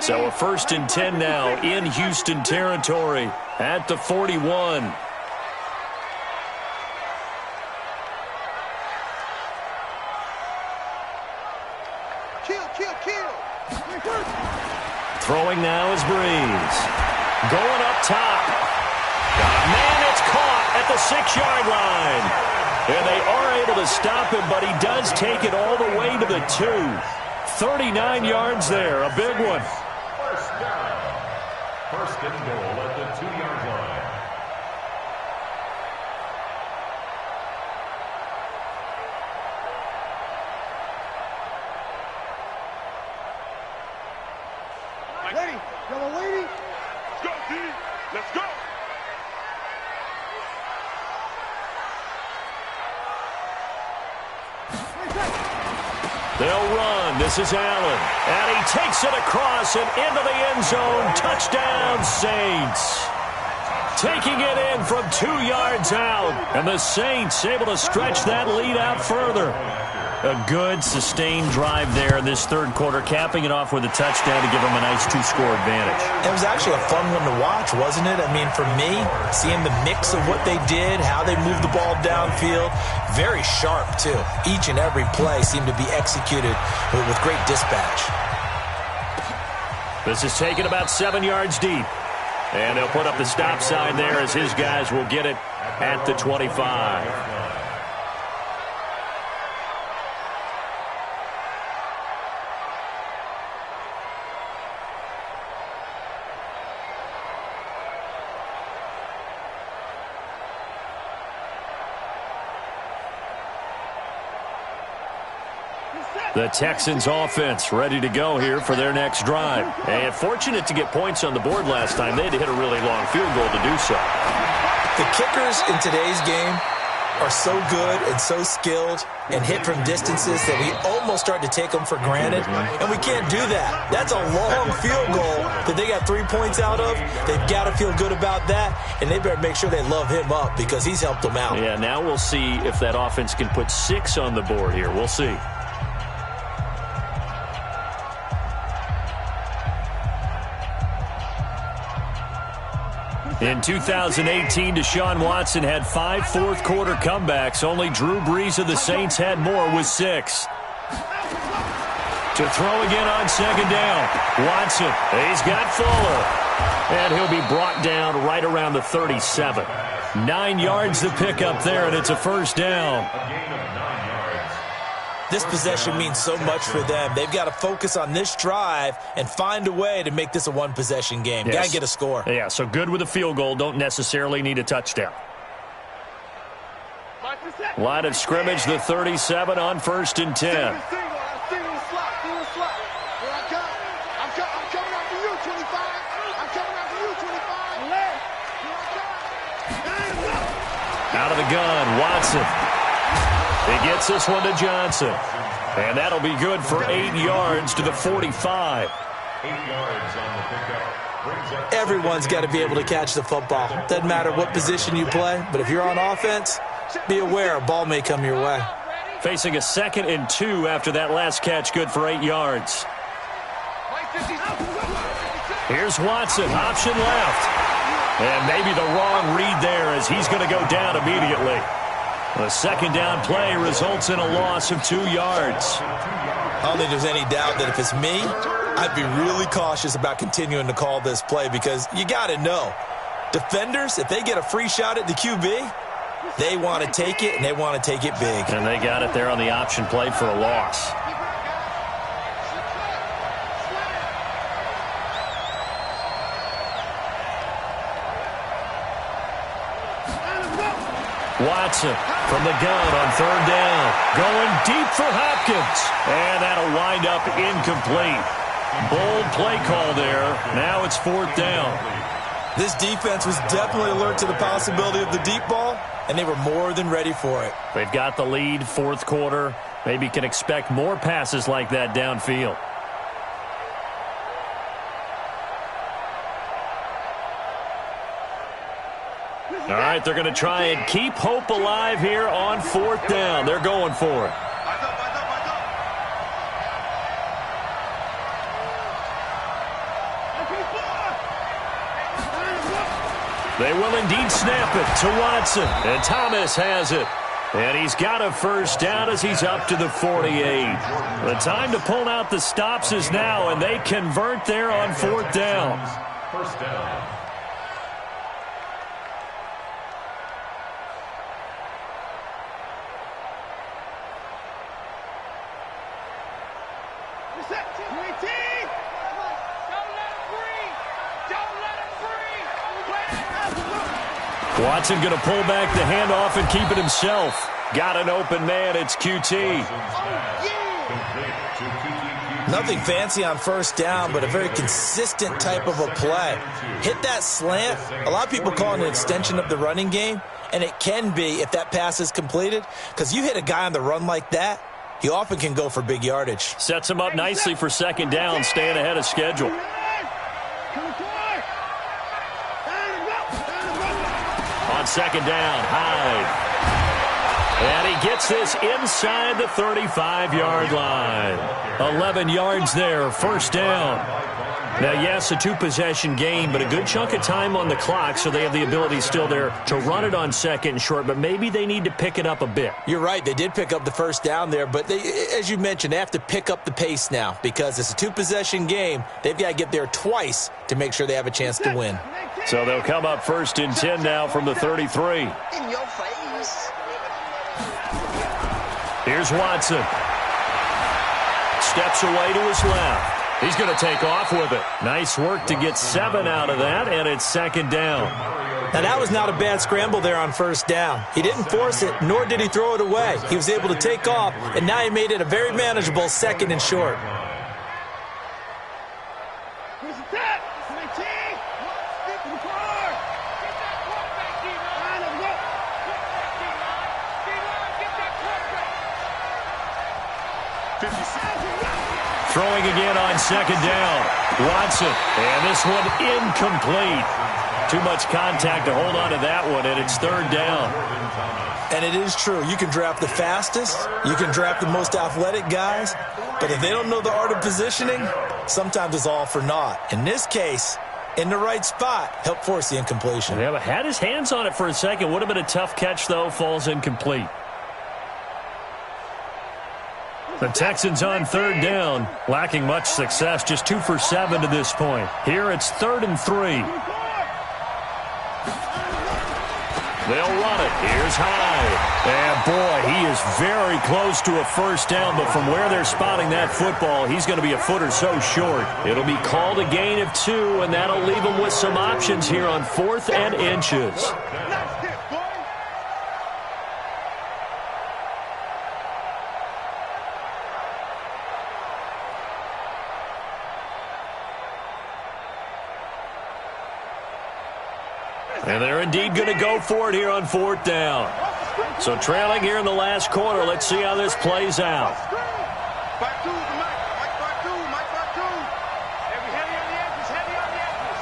So a 1st and 10 now in Houston territory at the 41. Kill. Throwing now is Breeze. Going up top. Man, it's caught at the 6-yard line. And they are able to stop him, but he does take it all the way to the 2. 39 yards there, a big one. 1st down. 1st and goal at the 2-yard line. Ready. Yellow lady. Let's go, D. Let's go. They'll run. This is Allen. And he takes it across and into the end zone. Touchdown, Saints. Taking it in from 2 yards out. And the Saints able to stretch that lead out further. A good, sustained drive there in this 3rd quarter, capping it off with a touchdown to give them a nice 2-score advantage. It was actually a fun one to watch, wasn't it? I mean, for me, seeing the mix of what they did, how they moved the ball downfield, very sharp, too. Each and every play seemed to be executed with great dispatch. This is taken about 7 yards deep. And they'll put up the stop sign there as his guys will get it at the 25. The Texans offense ready to go here for their next drive. And fortunate to get points on the board last time. They had to hit a really long field goal to do so. The kickers in today's game are so good and so skilled and hit from distances that we almost start to take them for granted. And we can't do that. That's a long field goal that they got 3 points out of. They've got to feel good about that. And they better make sure they love him up because he's helped them out. Yeah, now we'll see if that offense can put 6 on the board here. We'll see. In 2018, Deshaun Watson had 5 fourth-quarter comebacks. Only Drew Brees of the Saints had more with 6. To throw again on second down. Watson, he's got Fuller. And he'll be brought down right around the 37. 9 yards to pick up there, and it's a first down. This possession means so much for them. They've got to focus on this drive and find a way to make this a one-possession game. Yes. Got to get a score. Yeah, so good with a field goal. Don't necessarily need a touchdown. Line of scrimmage, the 37 on 1st and 10. Out of the gun, Watson. He gets this one to Johnson. And that'll be good for 8 yards to the 45. 8 yards on the pickup. Everyone's got to be able to catch the football. Doesn't matter what position you play, but if you're on offense, be aware a ball may come your way. Facing a 2nd and 2 after that last catch, good for 8 yards. Here's Watson, option left. And maybe the wrong read there as he's going to go down immediately. The second down play results in a loss of 2 yards. I don't think there's any doubt that if it's me, I'd be really cautious about continuing to call this play because you got to know, defenders, if they get a free shot at the QB, they want to take it, and they want to take it big. And they got it there on the option play for a loss. Watson from the gun on 3rd down. Going deep for Hopkins. And that'll wind up incomplete. Bold play call there. Now it's 4th down. This defense was definitely alert to the possibility of the deep ball, and they were more than ready for it. They've got the lead, 4th quarter. Maybe can expect more passes like that downfield. All right, they're going to try and keep hope alive here on 4th down. They're going for it. They will indeed snap it to Watson. And Thomas has it. And he's got a first down as he's up to the 48. The time to pull out the stops is now, and they convert there on 4th down. First down. Watson going to pull back the handoff and keep it himself. Got an open man. It's QT. Nothing fancy on first down, but a very consistent type of a play. Hit that slant. A lot of people call it an extension of the running game, and it can be if that pass is completed, because you hit a guy on the run like that, he often can go for big yardage. Sets him up nicely for second down, staying ahead of schedule. On second down, Hyde. And he gets this inside the 35-yard line. 11 yards there, first down. Now, yes, a two-possession game, but a good chunk of time on the clock, so they have the ability still there to run it on second and short, but maybe they need to pick it up a bit. You're right. They did pick up the first down there, but they, as you mentioned, they have to pick up the pace now because it's a two-possession game. They've got to get there twice to make sure they have a chance to win. So they'll come up first and 10 now from the 33. In your face. Here's Watson. Steps away to his left. He's going to take off with it. Nice work to get 7 out of that, and it's second down. Now, that was not a bad scramble there on first down. He didn't force it, nor did he throw it away. He was able to take off, and now he made it a very manageable second and short. Throwing again on second down. Watson, and this one incomplete. Too much contact to hold on to that one, and it's third down. And it is true. You can draft the fastest. You can draft the most athletic guys. But if they don't know the art of positioning, sometimes it's all for naught. In this case, in the right spot, help force the incompletion. Yeah, but had his hands on it for a second. Would have been a tough catch, though. Falls incomplete. The Texans on third down, lacking much success, just 2 for 7 to this point. Here it's 3rd and 3. They'll run it. Here's Hyde. And boy, he is very close to a first down, but from where they're spotting that football, he's going to be a foot or so short. It'll be called a gain of 2, and that'll leave them with some options here on 4th and inches. And they're indeed going to go for it here on 4th down. So trailing here in the last quarter. Let's see how this plays out. Back two, Mike. Mike, back two. Mike, back two. Heavy on the edges. Heavy on the edges.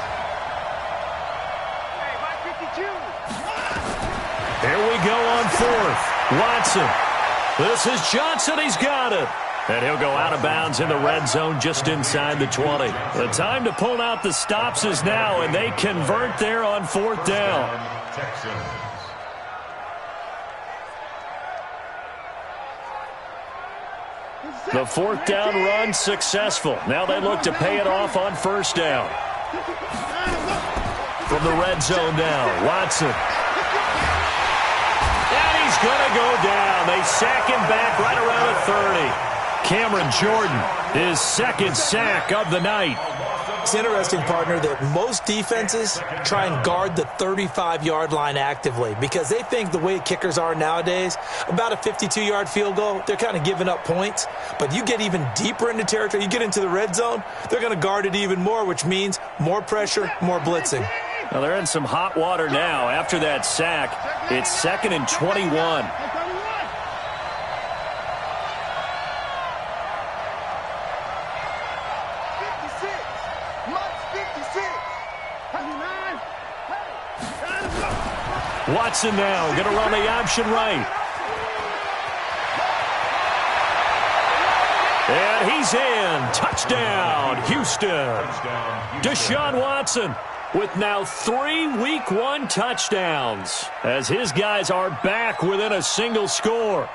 Hey, Mike 52. Here we go on 4th. Watson. This is Johnson. He's got it. And he'll go out of bounds in the red zone just inside the 20. The time to pull out the stops is now, and they convert there on 4th down. The 4th down run successful. Now they look to pay it off on 1st down. From the red zone now, Watson. And he's going to go down. They sack him back right around the 30. Cameron Jordan, his 2nd sack of the night. It's interesting, partner, that most defenses try and guard the 35-yard line actively because they think the way kickers are nowadays, about a 52-yard field goal, they're kind of giving up points. But you get even deeper into territory, you get into the red zone, they're going to guard it even more, which means more pressure, more blitzing. Well, they're in some hot water now. After that sack, it's 2nd and 21. Watson now going to run the option right. And he's in. Touchdown, Houston. Deshaun Watson with now 3 Week 1 touchdowns as his guys are back within a single score.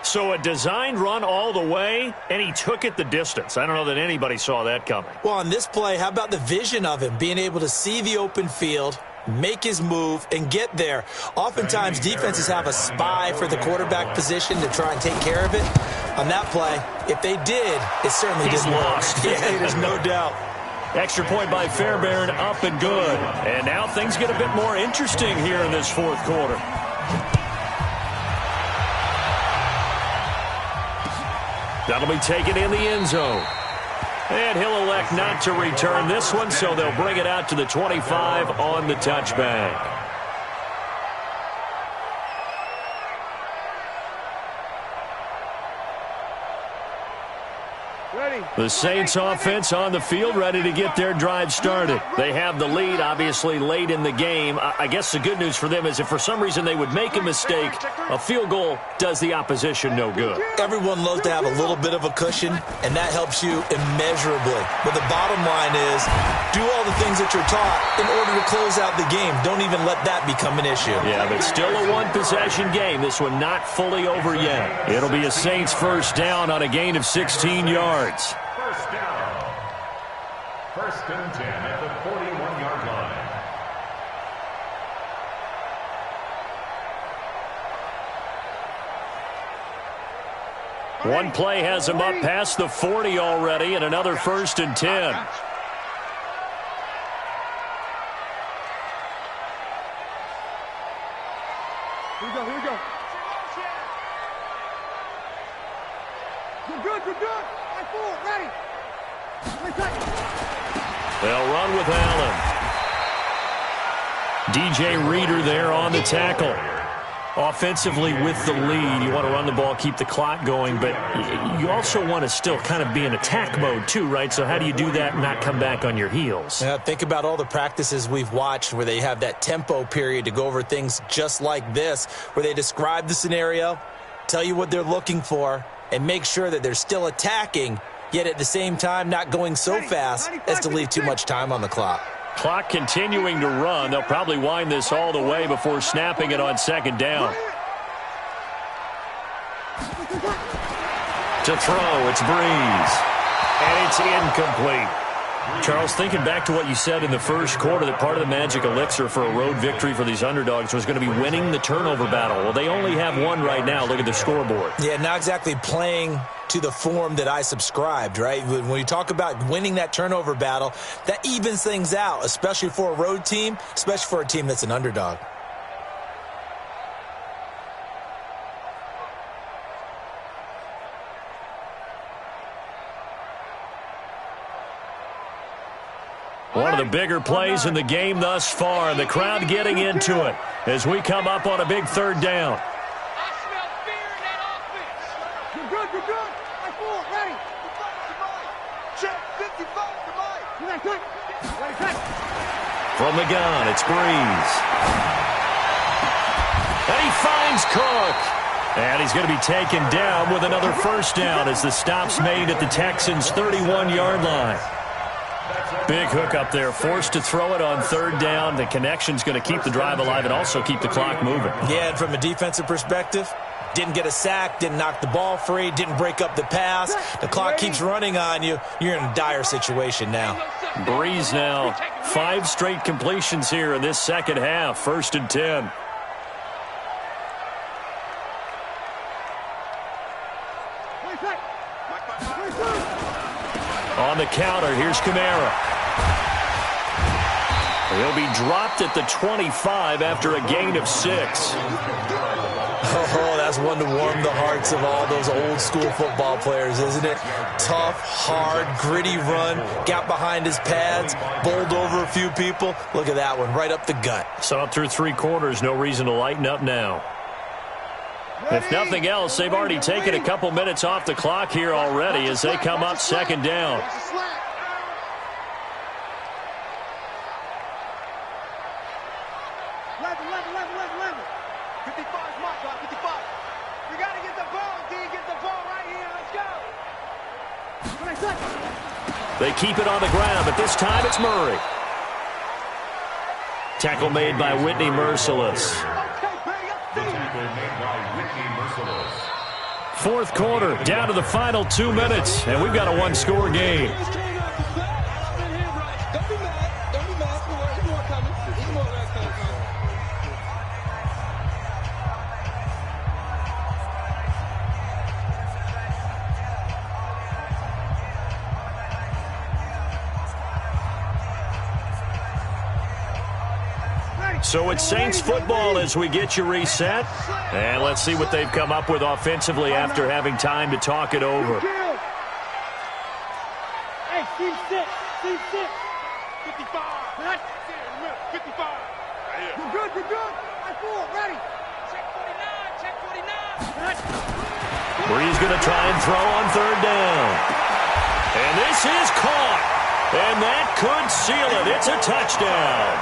So a designed run all the way, and he took it the distance. I don't know that anybody saw that coming. Well, on this play, how about the vision of him, being able to see the open field, make his move, and get there. Oftentimes, defenses have a spy for the quarterback position to try and take care of it. On that play, if they did, it certainly didn't work. Yeah, there's no doubt. Extra point by Fairbairn, up and good. And now things get a bit more interesting here in this 4th quarter. That'll be taken in the end zone. And he'll elect not to return this one, so they'll bring it out to the 25 on the touchback. The Saints offense on the field, ready to get their drive started. They have the lead, obviously, late in the game. I guess the good news for them is if for some reason they would make a mistake, a field goal does the opposition no good. Everyone loves to have a little bit of a cushion, and that helps you immeasurably. But the bottom line is, do all the things that you're taught in order to close out the game. Don't even let that become an issue. Yeah, but still a one-possession game. This one not fully over yet. It'll be a Saints first down on a gain of 16 yards. First down. 1st and 10 at the 41-yard line. One play has him up past the 40 already, and another 1st and 10. Here we go, here we go. You're good, you're good. Right forward, ready. They'll run with Allen. DJ Reader there on the tackle. Offensively with the lead, you want to run the ball, keep the clock going, but you also want to still kind of be in attack mode too, right? So how do you do that and not come back on your heels? Yeah, think about all the practices we've watched where they have that tempo period to go over things just like this, where they describe the scenario, tell you what they're looking for, and make sure that they're still attacking, yet at the same time not going so fast as to leave too much time on the clock. Clock continuing to run. They'll probably wind this all the way before snapping it on 2nd down. To throw, it's Breeze. And it's incomplete. Charles, thinking back to what you said in the first quarter, that part of the magic elixir for a road victory for these underdogs was going to be winning the turnover battle. Well, they only have one right now. Look at the scoreboard. Yeah, not exactly playing to the form that I subscribed, right? When you talk about winning that turnover battle, that evens things out, especially for a road team, especially for a team that's an underdog. One of the bigger plays in the game thus far, and the crowd getting into it as we come up on a big third down. I smell fear in that offense. You're good, you're good. I full, ready. 55 to Mike. Check, 55 to Mike. Ready, cut. Ready, cut. From the gun, it's Breeze. And he finds Cook. And he's going to be taken down with another first down as the stop's made at the Texans' 31-yard line. Big hook up there, forced to throw it on third down. The connection's going to keep the drive alive and also keep the clock moving. Yeah, and from a defensive perspective, didn't get a sack, didn't knock the ball free, didn't break up the pass. The clock keeps running on you. You're in a dire situation now. Breeze now, 5 straight completions here in this second half. 1st and 10. On the counter, here's Kamara. He'll be dropped at the 25 after a gain of 6. Oh, that's one to warm the hearts of all those old school football players, isn't it? Tough, hard, gritty run, got behind his pads, bowled over a few people. Look at that one, right up the gut. So up through 3 quarters, no reason to lighten up now. If nothing else, they've already taken a couple minutes off the clock here already as they come up 2nd down. They keep it on the ground, but this time it's Murray. Tackle made by Whitney Merciless. 4th quarter, down to the final 2 minutes, and we've got a 1-score game. So it's Saints football as we get you reset. And let's see what they've come up with offensively after having time to talk it over. Hey, team 6. 55. 55. You're good, you're good. I full, ready. Check 49, check 49. Breeze going to try and throw on 3rd down. And this is caught. And that could seal it. It's a touchdown.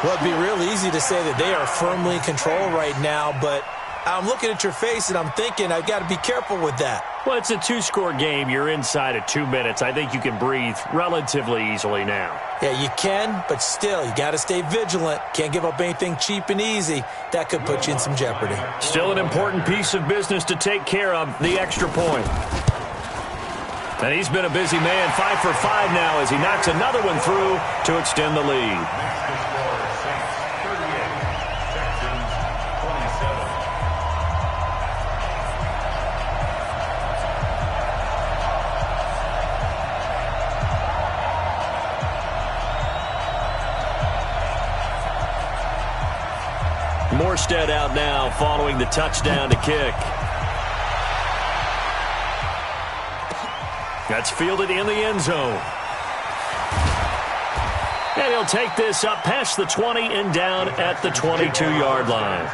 Well, it'd be real easy to say that they are firmly in control right now, but I'm looking at your face and I'm thinking I've got to be careful with that. Well, it's a 2-score game. You're inside of 2 minutes. I think you can breathe relatively easily now. Yeah, you can, but still, you got to stay vigilant. Can't give up anything cheap and easy. That could put you in some jeopardy. Still an important piece of business to take care of, the extra point. And he's been a busy man, 5 for 5 now as he knocks another one through to extend the lead. Morstead out now following the touchdown to kick. That's fielded in the end zone. And he'll take this up past the 20 and down at the 22-yard line.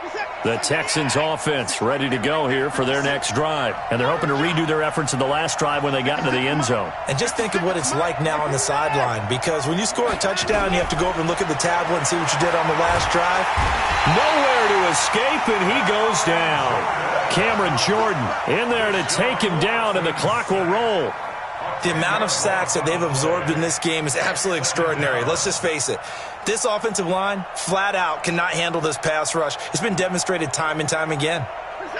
Reset. The Texans offense ready to go here for their next drive. And they're hoping to redo their efforts in the last drive when they got into the end zone. And just think of what it's like now on the sideline, because when you score a touchdown, you have to go over and look at the tablet and see what you did on the last drive. Nowhere to escape, and he goes down. Cameron Jordan in there to take him down, and the clock will roll. The amount of sacks that they've absorbed in this game is absolutely extraordinary. Let's just face it. This offensive line, flat out, cannot handle this pass rush. It's been demonstrated time and time again.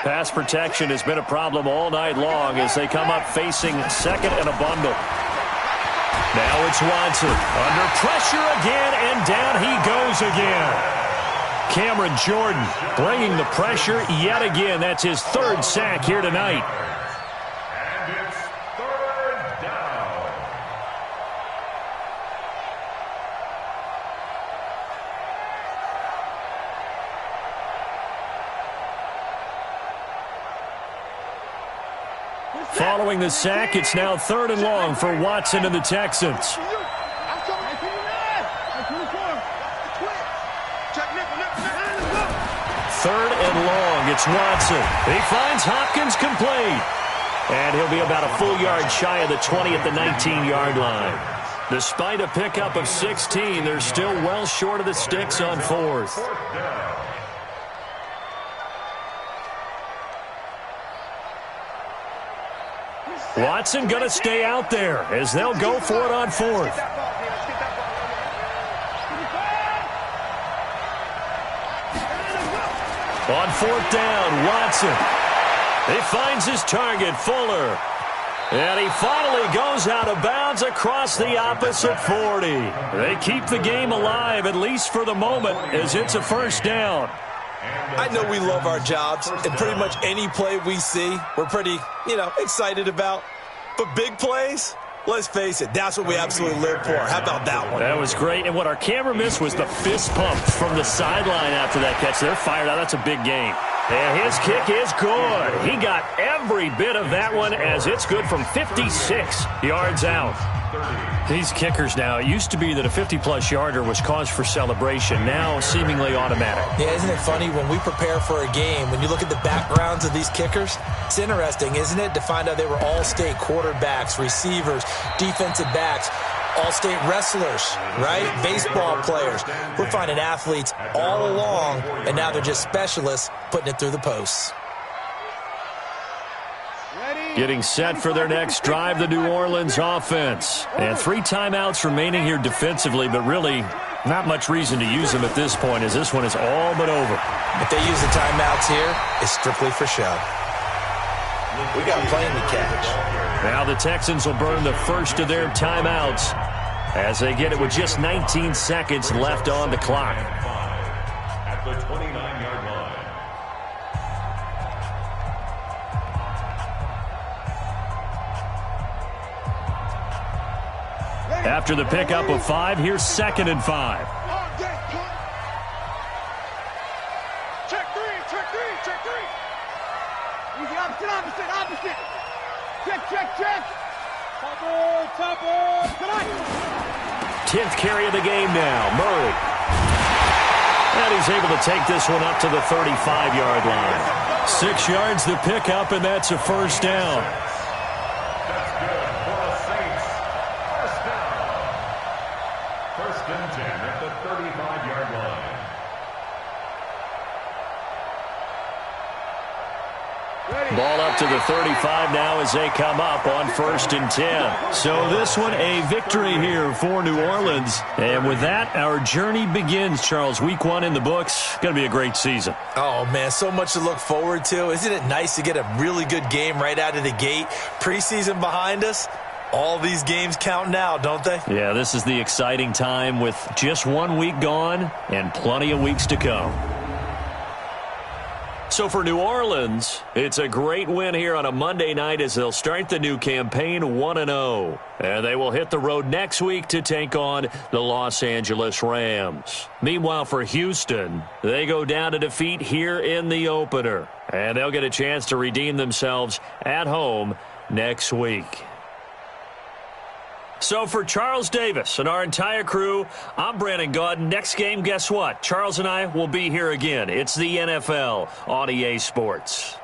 Pass protection has been a problem all night long as they come up facing second and a bundle. Now it's Watson. Under pressure again, and down he goes again. Cameron Jordan bringing the pressure yet again. That's his third sack here tonight. And it's third down. Following the sack, it's now third and long for Watson and the Texans. Third and long, it's Watson. He finds Hopkins complete. And he'll be about a full yard shy of the 20 at the 19-yard line. Despite a pickup of 16, they're still well short of the sticks on fourth. Watson going to stay out there as they'll go for it on fourth. On fourth down, Watson. He finds his target, Fuller. And he finally goes out of bounds across the opposite 40. They keep the game alive, at least for the moment, as it's a first down. I know we love our jobs, and pretty much any play we see, we're pretty, excited about. But big plays, let's face it, that's what we absolutely live for. How about that one? That was great. And what our camera missed was the fist pump from the sideline after that catch. They're fired out. That's a big game. And his kick is good. He got every bit of that one as it's good from 56 yards out. These kickers now, it used to be that a 50-plus yarder was cause for celebration. Now seemingly automatic. Yeah, isn't it funny when we prepare for a game, when you look at the backgrounds of these kickers, it's interesting, isn't it, to find out they were all-state quarterbacks, receivers, defensive backs, all-state wrestlers, right? Baseball players. We're finding athletes all along, and now they're just specialists putting it through the posts. Getting set for their next drive, the New Orleans offense. And 3 timeouts remaining here defensively, but really not much reason to use them at this point as this one is all but over. If they use the timeouts here, it's strictly for show. We got plenty to catch. Now the Texans will burn the first of their timeouts as they get it with just 19 seconds left on the clock. At the 29-yard line. After the pickup of 5, here's 2nd and 5. Check three. Easy, opposite. Check. Top board. Good night. 10th carry of the game now, Murray. And he's able to take this one up to the 35-yard line. 6 yards the pickup, and that's a first down. That's good for the Saints. First down. First and 10 at the 35-yard line. Ball up to the 35 now as they come up on 1st and 10. So this one a victory here for New Orleans. And with that, our journey begins, Charles. Week 1 in the books. Going to be a great season. Oh, man, so much to look forward to. Isn't it nice to get a really good game right out of the gate? Preseason behind us. All these games count now, don't they? Yeah, this is the exciting time with just 1 week gone and plenty of weeks to come. So for New Orleans, it's a great win here on a Monday night as they'll start the new campaign 1-0. And they will hit the road next week to take on the Los Angeles Rams. Meanwhile, for Houston, they go down to defeat here in the opener. And they'll get a chance to redeem themselves at home next week. So for Charles Davis and our entire crew, I'm Brandon Gaudin. Next game, guess what? Charles and I will be here again. It's the NFL on EA Sports.